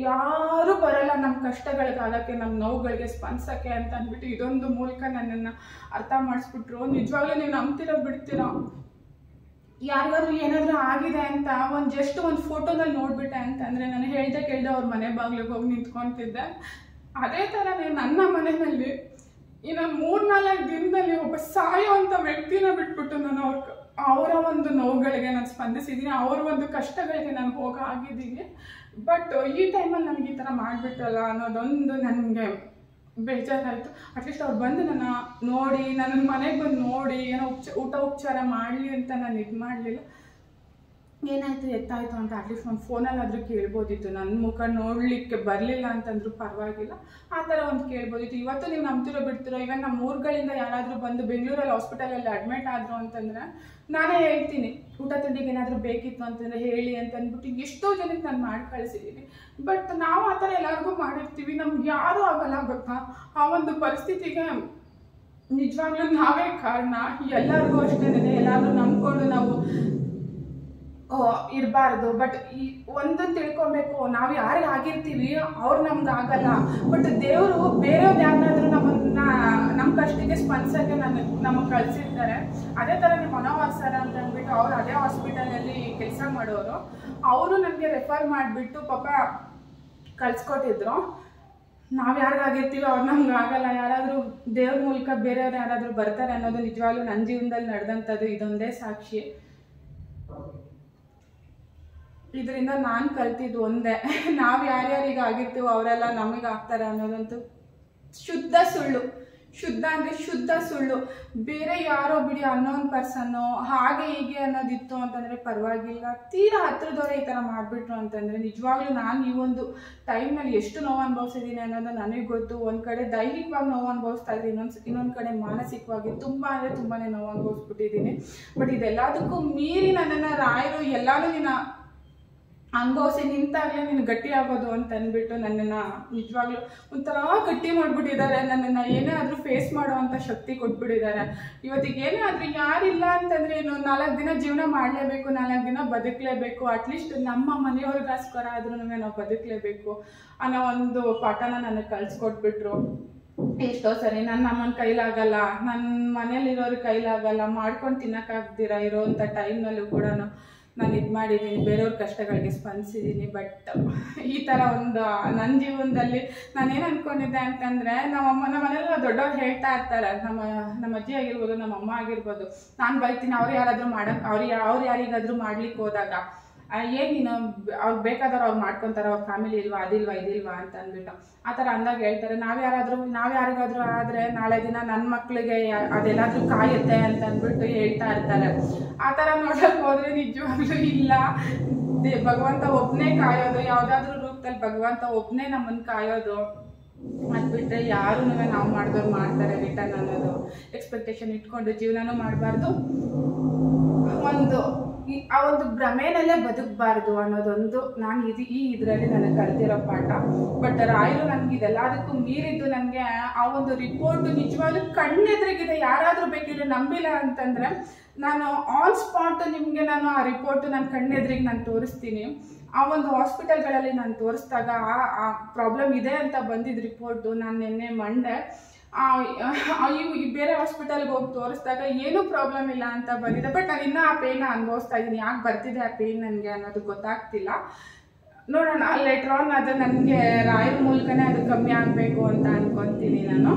ಯಾರೂ ಬರಲ್ಲ ನಮ್ಮ ಕಷ್ಟಗಳಿಗಾಗಕ್ಕೆ, ನಮ್ಮ ನೋವುಗಳಿಗೆ ಸ್ಪಂದಿಸೋಕ್ಕೆ ಅಂತ ಅಂದ್ಬಿಟ್ಟು ಇದೊಂದು ಮೂಲಕ ನನ್ನನ್ನು ಅರ್ಥ ಮಾಡಿಸ್ಬಿಟ್ರು. ನಿಜವಾಗ್ಲೂ ನೀವು ನಂಬ್ತಿರೋ ಬಿಡ್ತೀರೋ, ಯಾರಿಗಾದ್ರೂ ಏನಾದರೂ ಆಗಿದೆ ಅಂತ ಜಸ್ಟ್ ಒಂದು ಫೋಟೋದಲ್ಲಿ ನೋಡಿಬಿಟ್ಟೆ ಅಂತಂದರೆ ನಾನು ಕೇಳ್ದೆ ಅವ್ರ ಮನೆ ಬಾಗಿಲಿಗೆ ಹೋಗಿ ನಿಂತ್ಕೊತಿದ್ದೆ. ಅದೇ ಥರನೇ ನನ್ನ ಮನೆಯಲ್ಲಿ ಇನ್ನು 3-4 ದಿನದಲ್ಲಿ ಒಬ್ಬ ಸಾಯೋವಂಥ ವ್ಯಕ್ತಿನ ಬಿಟ್ಬಿಟ್ಟು ನಾನು ಅವರ ಒಂದು ನೋವುಗಳಿಗೆ ನಾನು ಸ್ಪಂದಿಸಿದ್ದೀನಿ, ಅವರ ಒಂದು ಕಷ್ಟಗಳಿಗೆ ನಾನು ಹೋಗಿದ್ದೀನಿ. ಬಟ್ ಈ ಟೈಮಲ್ಲಿ ನನಗೆ ಈ ಥರ ಮಾಡಿಬಿಟ್ಟಲ್ಲ ಅನ್ನೋದೊಂದು ನನಗೆ ಬೇಜಾರಾಯಿತು. ಅಟ್ಲೀಸ್ಟ್ ಅವ್ರು ಬಂದು ನನ್ನ ನೋಡಿ, ನನ್ನ ಮನೆಗೆ ಬಂದು ನೋಡಿ ಏನೋ ಊಟ ಉಪಚಾರ ಮಾಡಲಿ ಅಂತ ನಾನು ಇದು ಮಾಡಲಿಲ್ಲ. ಏನಾಯಿತು ಎತ್ತಾಯಿತು ಅಂತ ಅಟ್ಲೀಸ್ಟ್ ಒಂದು ಫೋನಲ್ಲಾದರೂ ಕೇಳ್ಬೋದಿತ್ತು. ನನ್ನ ಮುಖ ನೋಡಲಿಕ್ಕೆ ಬರಲಿಲ್ಲ ಅಂತಂದ್ರೂ ಪರವಾಗಿಲ್ಲ, ಆ ಥರ ಒಂದು ಕೇಳ್ಬೋದಿತ್ತು. ಇವತ್ತು ನೀವು ನಂಬ್ತಿರೋ ಬಿಡ್ತಿರೋ, ಇವನ್ ನಮ್ಮ ಊರುಗಳಿಂದ ಯಾರಾದರೂ ಬಂದು ಬೆಂಗಳೂರಲ್ಲಿ ಹಾಸ್ಪಿಟಲಲ್ಲಿ ಅಡ್ಮಿಟ್ ಆದರು ಅಂತಂದರೆ ನಾನೇ ಹೇಳ್ತೀನಿ, ಊಟ ತಿಂಡಿಗೆ ಏನಾದರೂ ಬೇಕಿತ್ತು ಅಂತಂದರೆ ಹೇಳಿ ಅಂತಂದ್ಬಿಟ್ಟು ಎಷ್ಟೋ ಜನಕ್ಕೆ ನಾನು ಮಾಡಿ ಕಳಿಸಿದ್ದೀನಿ. ಬಟ್ ನಾವು ಆ ಥರ ಎಲ್ಲರಿಗೂ ಮಾಡಿರ್ತೀವಿ, ನಮ್ಗೆ ಯಾರೂ ಆಗಲ್ಲ ಗೊತ್ತಾ. ಆ ಒಂದು ಪರಿಸ್ಥಿತಿಗೆ ನಿಜವಾಗ್ಲೂ ನಾವೇ ಕಾರಣ. ಎಲ್ಲರಿಗೂ ಅಷ್ಟೇ, ಎಲ್ಲರೂ ನಂಬ್ಕೊಂಡು ನಾವು ಇರಬಾರ್ದು. ಬಟ್ ಈ ಒಂದು ತಿಳ್ಕೊಬೇಕು, ನಾವು ಯಾರಿಗೆ ಆಗಿರ್ತೀವಿ ಅವ್ರು ನಮ್ಗೆ ಆಗಲ್ಲ. ಬಟ್ ದೇವರು ಬೇರೆಯವ್ರು ಯಾರನ್ನಾದ್ರೂ ನಮ್ಮ ಕಷ್ಟಕ್ಕೆ ಸ್ಪಂದಿಸೋಕ್ಕೆ ನಮಗೆ ಕಳಿಸಿರ್ತಾರೆ. ಅದೇ ಥರ ನಿಮ್ಮ ಮನೋಹರ್ ಸರ್ ಅಂತ ಅಂದ್ಬಿಟ್ಟು ಅವ್ರು ಅದೇ ಹಾಸ್ಪಿಟಲಲ್ಲಿ ಕೆಲಸ ಮಾಡೋರು, ಅವರು ನನಗೆ ರೆಫರ್ ಮಾಡಿಬಿಟ್ಟು ಪಾಪ ಕಳ್ಸ್ಕೊಟ್ಟಿದ್ರು. ನಾವು ಯಾರಿಗಾಗಿರ್ತೀವಿ ಅವ್ರು ನಮ್ಗೆ ಆಗಲ್ಲ, ಯಾರಾದರೂ ದೇವ್ರ ಮೂಲಕ ಬೇರೆಯವ್ರು ಯಾರಾದರೂ ಬರ್ತಾರೆ ಅನ್ನೋದು ನಿಜವಾಗ್ಲೂ ನನ್ನ ಜೀವನದಲ್ಲಿ ನಡೆದಂಥದ್ದು ಇದೊಂದೇ ಸಾಕ್ಷಿ. ಇದರಿಂದ ನಾನು ಕಲ್ತಿದ್ದು ಒಂದೇ, ನಾವು ಯಾರ್ಯಾರಿಗೆ ಆಗಿರ್ತೀವೋ ಅವರೆಲ್ಲ ನಮಗೆ ಆಗ್ತಾರೆ ಅನ್ನೋದಂತೂ ಶುದ್ಧ ಸುಳ್ಳು. ಶುದ್ಧ ಅಂದರೆ ಶುದ್ಧ ಸುಳ್ಳು. ಬೇರೆ ಯಾರೋ ಬಿಡಿ ಅನ್ನೋನ್ ಪರ್ಸನ್ನು ಹಾಗೆ ಹೀಗೆ ಅನ್ನೋದಿತ್ತು ಅಂತಂದರೆ ಪರವಾಗಿಲ್ಲ. ತೀರಾ ಹತ್ರದವರೇ ಈ ಥರ ಮಾಡಿಬಿಟ್ರು ಅಂತಂದರೆ ನಿಜವಾಗ್ಲೂ ನಾನು ಈ ಒಂದು ಟೈಮ್ನಲ್ಲಿ ಎಷ್ಟು ನೋವು ಅನುಭವಿಸಿದ್ದೀನಿ ಅನ್ನೋದು ನನಗೆ ಗೊತ್ತು. ಒಂದು ಕಡೆ ದೈಹಿಕವಾಗಿ ನೋವು ಅನುಭವಿಸ್ತಾ ಇದ್ದೀನಿ, ಇನ್ನೊಂದು ಕಡೆ ಮಾನಸಿಕವಾಗಿ ತುಂಬ ಅಂದರೆ ತುಂಬಾ ನೋವು ಅನುಭವಿಸ್ಬಿಟ್ಟಿದ್ದೀನಿ. ಬಟ್ ಇದೆಲ್ಲದಕ್ಕೂ ಮೀರಿ ನನ್ನನ್ನು ರಾಯರು ಎಲ್ಲನೂ ಅನುಭವಿಸಿ ನಿಂತಾಗಲೇ ನೀನು ಗಟ್ಟಿ ಆಗೋದು ಅಂತ ಅಂದ್ಬಿಟ್ಟು ನನ್ನನ್ನು ನಿಜವಾಗ್ಲೂ ಒಂಥರ ಗಟ್ಟಿ ಮಾಡಿಬಿಟ್ಟಿದ್ದಾರೆ. ನನ್ನನ್ನು ಏನೇ ಆದರೂ ಫೇಸ್ ಮಾಡೋವಂಥ ಶಕ್ತಿ ಕೊಟ್ಬಿಟ್ಟಿದ್ದಾರೆ. ಇವತ್ತಿಗೆ ಏನೇ ಆದರೂ ಯಾರಿಲ್ಲ ಅಂತಂದರೆ ಏನು 4 ದಿನ ಜೀವನ ಮಾಡಲೇಬೇಕು, 4 ದಿನ ಬದುಕಲೇಬೇಕು. ಅಟ್ಲೀಸ್ಟ್ ನಮ್ಮ ಮನೆಯವ್ರಿಗೋಸ್ಕರ ಆದ್ರೂ ನಾವು ಬದುಕಲೇಬೇಕು ಅನ್ನೋ ಒಂದು ಪಾಠನ ನನಗೆ ಕಲಿಸ್ಕೊಟ್ಬಿಟ್ರು. ಎಷ್ಟೋ ಸರಿ ನನ್ನ ಅಮ್ಮನ ಕೈಲಾಗಲ್ಲ, ನನ್ನ ಮನೇಲಿರೋರ ಕೈಲಾಗಲ್ಲ, ಮಾಡ್ಕೊಂಡು ತಿನ್ನೋಕ್ಕಾಗ್ದಿರ ಇರೋವಂಥ ಟೈಮ್ನಲ್ಲೂ ಕೂಡ ನಾನು ಇದು ಮಾಡಿದ್ದೀನಿ, ಬೇರೆಯವ್ರ ಕಷ್ಟಗಳಿಗೆ ಸ್ಪಂದಿಸಿದ್ದೀನಿ. ಬಟ್ ಈ ಥರ ಒಂದು ನನ್ನ ಜೀವನದಲ್ಲಿ ನಾನೇನು ಅಂದ್ಕೊಂಡಿದ್ದೆ ಅಂತಂದರೆ, ನಮ್ಮ ಮನೇಲಿ ದೊಡ್ಡವ್ರು ಹೇಳ್ತಾ ಇರ್ತಾರೆ, ನಮ್ಮ ಅಜ್ಜಿ ಆಗಿರ್ಬೋದು, ನಮ್ಮ ಅಮ್ಮ ಆಗಿರ್ಬೋದು, ನಾನು ಬೈತೀನಿ ಅವ್ರು ಯಾರಾದರೂ ಅವ್ರು ಯಾರಿಗಾದರೂ ಮಾಡ್ಲಿಕ್ಕೆ ಹೋದಾಗ, ಏನು ನೀನು ಅವ್ರು ಬೇಕಾದವ್ರು ಅವ್ರು ಮಾಡ್ಕೊತಾರೆ, ಅವ್ರ ಫ್ಯಾಮಿಲಿ ಇಲ್ವಾ, ಅದಿಲ್ವಾ ಇದಿಲ್ವಾ ಅಂತ ಅಂದ್ಬಿಟ್ಟು ಆ ಥರ ಅಂದಾಗ ಹೇಳ್ತಾರೆ, ನಾವು ಯಾರಿಗಾದ್ರೂ ಆದರೆ ನಾಳೆ ದಿನ ನನ್ನ ಮಕ್ಕಳಿಗೆ ಅದೆಲ್ಲಾದ್ರೂ ಕಾಯುತ್ತೆ ಅಂತ ಅಂದ್ಬಿಟ್ಟು ಹೇಳ್ತಾ ಇರ್ತಾರೆ. ಆ ಥರ ನೋಡೋಕೆ ಹೋದರೆ ನಿಜವಾಗ್ಲೂ ಇಲ್ಲ, ಭಗವಂತ ಒಬ್ಬನೇ ಕಾಯೋದು, ಯಾವುದಾದ್ರೂ ರೂಪದಲ್ಲಿ ಭಗವಂತ ಒಬ್ಬನೇ ನಮ್ಮನ್ನು ಕಾಯೋದು. ಅದು ಬಿಟ್ಟರೆ ಯಾರೂ ನಾವು ಮಾಡಿದವ್ರು ಮಾಡ್ತಾರೆ ರಿಟರ್ನ್ ಅನ್ನೋದು ಎಕ್ಸ್ಪೆಕ್ಟೇಷನ್ ಇಟ್ಕೊಂಡು ಜೀವನನೂ ಮಾಡಬಾರ್ದು, ಆ ಒಂದು ಭ್ರಮೆನಲ್ಲೇ ಬದುಕಬಾರ್ದು ಅನ್ನೋದೊಂದು ನಾನು ಇದರಲ್ಲಿ ನನಗೆ ಕಲ್ತಿರೋ ಪಾಠ. ಬಟ್ ರಾಯರು ನನಗೆ ಇದೆಲ್ಲದಕ್ಕೂ ಮೀರಿದ್ದು ನನಗೆ ಆ ಒಂದು ರಿಪೋರ್ಟ್ ನಿಜವಾಗ್ಲೂ ಕಣ್ಣೆದ್ರಿಗಿದೆ. ಯಾರಾದರೂ ಬೇಕಿದ್ರೆ ನಂಬಿಲ್ಲ ಅಂತಂದರೆ ನಾನು ಆನ್ ಸ್ಪಾಟ್ ನಿಮಗೆ ನಾನು ಆ ರಿಪೋರ್ಟ್ ನನ್ನ ಕಣ್ಣೆದ್ರಿಗೆ ನಾನು ತೋರಿಸ್ತೀನಿ. ಆ ಒಂದು ಹಾಸ್ಪಿಟಲ್ಗಳಲ್ಲಿ ನಾನು ತೋರಿಸಿದಾಗ ಆ ಪ್ರಾಬ್ಲಮ್ ಇದೆ ಅಂತ ಬಂದಿದ್ದ ರಿಪೋರ್ಟು ನಾನು ನಿನ್ನೆ ಮಂಡೆ ಬೇರೆ ಹಾಸ್ಪಿಟಲ್ಗೆ ಹೋಗಿ ತೋರಿಸಿದಾಗ ಏನೂ ಪ್ರಾಬ್ಲಮ್ ಇಲ್ಲ ಅಂತ ಬಂದಿದೆ. ಬಟ್ ನಾನು ಇನ್ನೂ ಆ ಪೇಯ್ನ ಅನುಭವಿಸ್ತಾ ಇದ್ದೀನಿ. ಯಾಕೆ ಬರ್ತಿದೆ ಆ ಪೇಯ್ನ್ ನನಗೆ ಅನ್ನೋದು ಗೊತ್ತಾಗ್ತಿಲ್ಲ. ನೋಡೋಣ, ಲೇಟರ್ ಆನ್ ಅದು ನನಗೆ ರಾಯರ ಮೂಲಕನೇ ಅದು ಕಮ್ಮಿ ಆಗಬೇಕು ಅಂತ ಅನ್ಕೊತೀನಿ ನಾನು.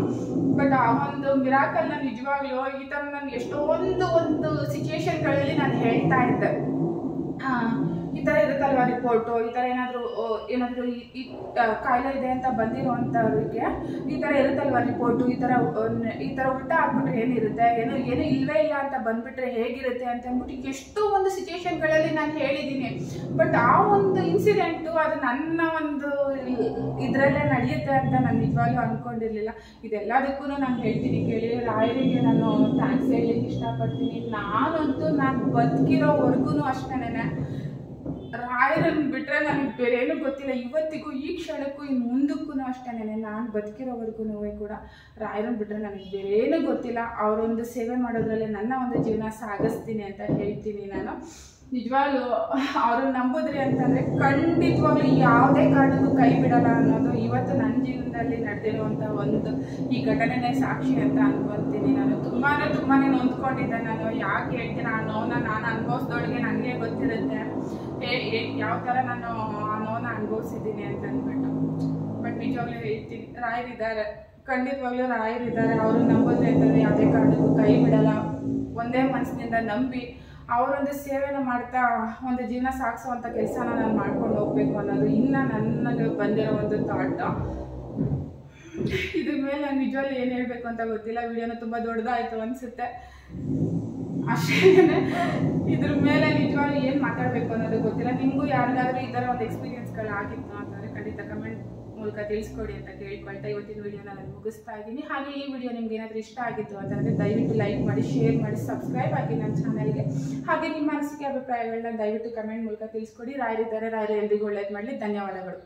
ಬಟ್ ಆ ಒಂದು ಮಿರಾಕಲ್ನ ನಿಜವಾಗ್ಲೂ ಈ ಥರ ನಾನು ಒಂದು ಸಿಚುವೇಶನ್ಗಳಲ್ಲಿ ನಾನು ಹೇಳ್ತಾ ಇದ್ದೆ, ಈ ಥರ ಇರುತ್ತಲ್ವ ರಿಪೋರ್ಟು, ಈ ಥರ ಏನಾದರೂ ಈ ಕಾಯಿಲೆ ಇದೆ ಅಂತ ಬಂದಿರೋವಂಥವ್ರಿಗೆ ಈ ಥರ ಇರುತ್ತಲ್ವ ರಿಪೋರ್ಟು, ಈ ಥರ ಉಲ್ಟಾ ಆಗ್ಬಿಟ್ರೆ ಏನಿರುತ್ತೆ, ಏನು ಇಲ್ಲವೇ ಇಲ್ಲ ಅಂತ ಬಂದುಬಿಟ್ರೆ ಹೇಗಿರುತ್ತೆ ಅಂತ ಅಂದ್ಬಿಟ್ಟು ಎಷ್ಟೋ ಒಂದು ಸಿಚುವೇಶನ್ಗಳಲ್ಲಿ ನಾನು ಹೇಳಿದ್ದೀನಿ. ಬಟ್ ಆ ಒಂದು ಇನ್ಸಿಡೆಂಟು ಅದು ನನ್ನ ಒಂದು ಇದರಲ್ಲೇ ನಡೆಯುತ್ತೆ ಅಂತ ನಾನು ನಿಜವಾಗ್ಲೂ ಅಂದ್ಕೊಂಡಿರಲಿಲ್ಲ. ಇದೆಲ್ಲದಕ್ಕೂ ನಾನು ಹೇಳ್ತೀನಿ ಕೇಳಿ, ರಾಯರಿಗೆ ನಾನು ಥ್ಯಾಂಕ್ಸ್ ಹೇಳಲಿಕ್ಕೆ ಇಷ್ಟಪಡ್ತೀನಿ. ನಾನಂತೂ ನಾನು ಬದುಕಿರೋವರೆಗೂ ಅಷ್ಟೇನೆ ರಾಯರನ್ನು ಬಿಟ್ಟರೆ ನನಗೆ ಬೇರೆ ಏನೂ ಗೊತ್ತಿಲ್ಲ. ಇವತ್ತಿಗೂ ಈ ಕ್ಷಣಕ್ಕೂ ಇನ್ನು ಮುಂದಕ್ಕೂ ಅಷ್ಟೇನೆ ನಾನು ಬದುಕಿರೋವರೆಗೂ ಕೂಡ ರಾಯರನ್ನು ಬಿಟ್ಟರೆ ನನಗೆ ಬೇರೆ ಏನೂ ಗೊತ್ತಿಲ್ಲ. ಅವರೊಂದು ಸೇವೆ ಮಾಡೋದ್ರಲ್ಲೇ ನನ್ನ ಒಂದು ಜೀವನ ಸಾಗಿಸ್ತೀನಿ ಅಂತ ಹೇಳ್ತೀನಿ ನಾನು. ನಿಜವಾಗ್ಲೂ ಅವ್ರನ್ನ ನಂಬಿದ್ರಿ ಅಂತಂದರೆ ಖಂಡಿತವಾಗ್ಲೂ ಯಾವುದೇ ಕಾರಣಕ್ಕೂ ಕೈ ಬಿಡಲ್ಲ ಅನ್ನೋದು ಇವತ್ತು ನನ್ನ ಜೀವನದಲ್ಲಿ ನಡೆದಿರುವಂಥ ಒಂದು ಈ ಘಟನೆನೇ ಸಾಕ್ಷಿ ಅಂತ ಅನ್ಕೊತೀನಿ. ನಾನು ತುಂಬಾ ನೊಂದ್ಕೊಂಡಿದ್ದೆ. ನಾನು ಯಾಕೆ ಹೇಳ್ತೀನಿ, ಆ ನೋವನ್ನ ನಾನು ಅನುಭವಿಸ್ದೊಳಗೆ ನನಗೆ ಗೊತ್ತಿರುತ್ತೆ ಯಾವ ಥರ ನಾನು ಆ ನೋವನ್ನ ಅನುಭವಿಸಿದ್ದೀನಿ ಅಂತ ಅಂದ್ಬಿಟ್ಟು. ಬಟ್ ನಿಜವಾಗ್ಲೂ ಹೇಳ್ತೀನಿ, ರಾಯರಿದ್ದಾರೆ, ಖಂಡಿತವಾಗ್ಲೂ ರಾಯರಿದ್ದಾರೆ. ಅವರು ನಂಬೋದ್ರೆ ಅಂತಂದರೆ ಯಾವುದೇ ಕಾರಣಕ್ಕೂ ಕೈ ಬಿಡಲ್ಲ. ಒಂದೇ ಮನಸ್ಸಿನಿಂದ ನಂಬಿ ಅವರೊಂದು ಸೇವೆನ ಮಾಡ್ತಾ ಒಂದು ಜೀವನ ಸಾಗಿಸುವಂಥ ಕೆಲಸನ ನಾನು ಮಾಡ್ಕೊಂಡು ಹೋಗ್ಬೇಕು ಅನ್ನೋದು ಇನ್ನು ನನಗೆ ಬಂದಿರೋ ಒಂದು ಥಾಟ್. ಇದ್ರ ಮೇಲೆ ನಾನು ನಿಜವಾಗ್ಲೂ ಏನು ಹೇಳಬೇಕು ಅಂತ ಗೊತ್ತಿಲ್ಲ. ವಿಡಿಯೋನ ತುಂಬ ದೊಡ್ಡದಾಯಿತು ಅನಿಸುತ್ತೆ ಅಷ್ಟೇ. ಇದ್ರ ಮೇಲೆ ನಿಜವಾಗ್ಲೂ ಏನು ಮಾತಾಡಬೇಕು ಅನ್ನೋದು ಗೊತ್ತಿಲ್ಲ. ನಿಮಗೂ ಯಾರಿಗಾದ್ರೂ ಈ ಥರ ಒಂದು ಎಕ್ಸ್ಪೀರಿಯನ್ಸ್ಗಳಾಗಿತ್ತು ಅಂತಂದರೆ ಖಂಡಿತ ಕಮೆಂಟ್ ಮೂಲಕ ತಿಳಿಸ್ಕೊಡಿ ಅಂತ ಕೇಳ್ಕೊಳ್ತಾ ಇವತ್ತಿನ ವಿಡಿಯೋನ ನಾನು ಮುಗಿಸ್ತಾ ಇದ್ದೀನಿ. ಹಾಗೆ ಈ ವಿಡಿಯೋ ನಿಮ್ಗೆ ಏನಾದರೂ ಇಷ್ಟ ಆಗಿತ್ತು ಅಂತಂದರೆ ದಯವಿಟ್ಟು ಲೈಕ್ ಮಾಡಿ, ಶೇರ್ ಮಾಡಿ, ಸಬ್ಸ್ಕ್ರೈಬ್ ಆಗಿ ನನ್ನ ಚಾನಲ್ಗೆ. ಹಾಗೆ ನಿಮ್ಮ ಅನಿಸಿಕೆ ಅಭಿಪ್ರಾಯಗಳನ್ನ ದಯವಿಟ್ಟು ಕಮೆಂಟ್ ಮೂಲಕ ತಿಳಿಸ್ಕೊಡಿ. ರಾಯರಿದ್ದಾರೆ, ರಾಯರು ಎಲ್ರಿಗೂ ಒಳ್ಳೇದು ಮಾಡಲಿ. ಧನ್ಯವಾದಗಳು.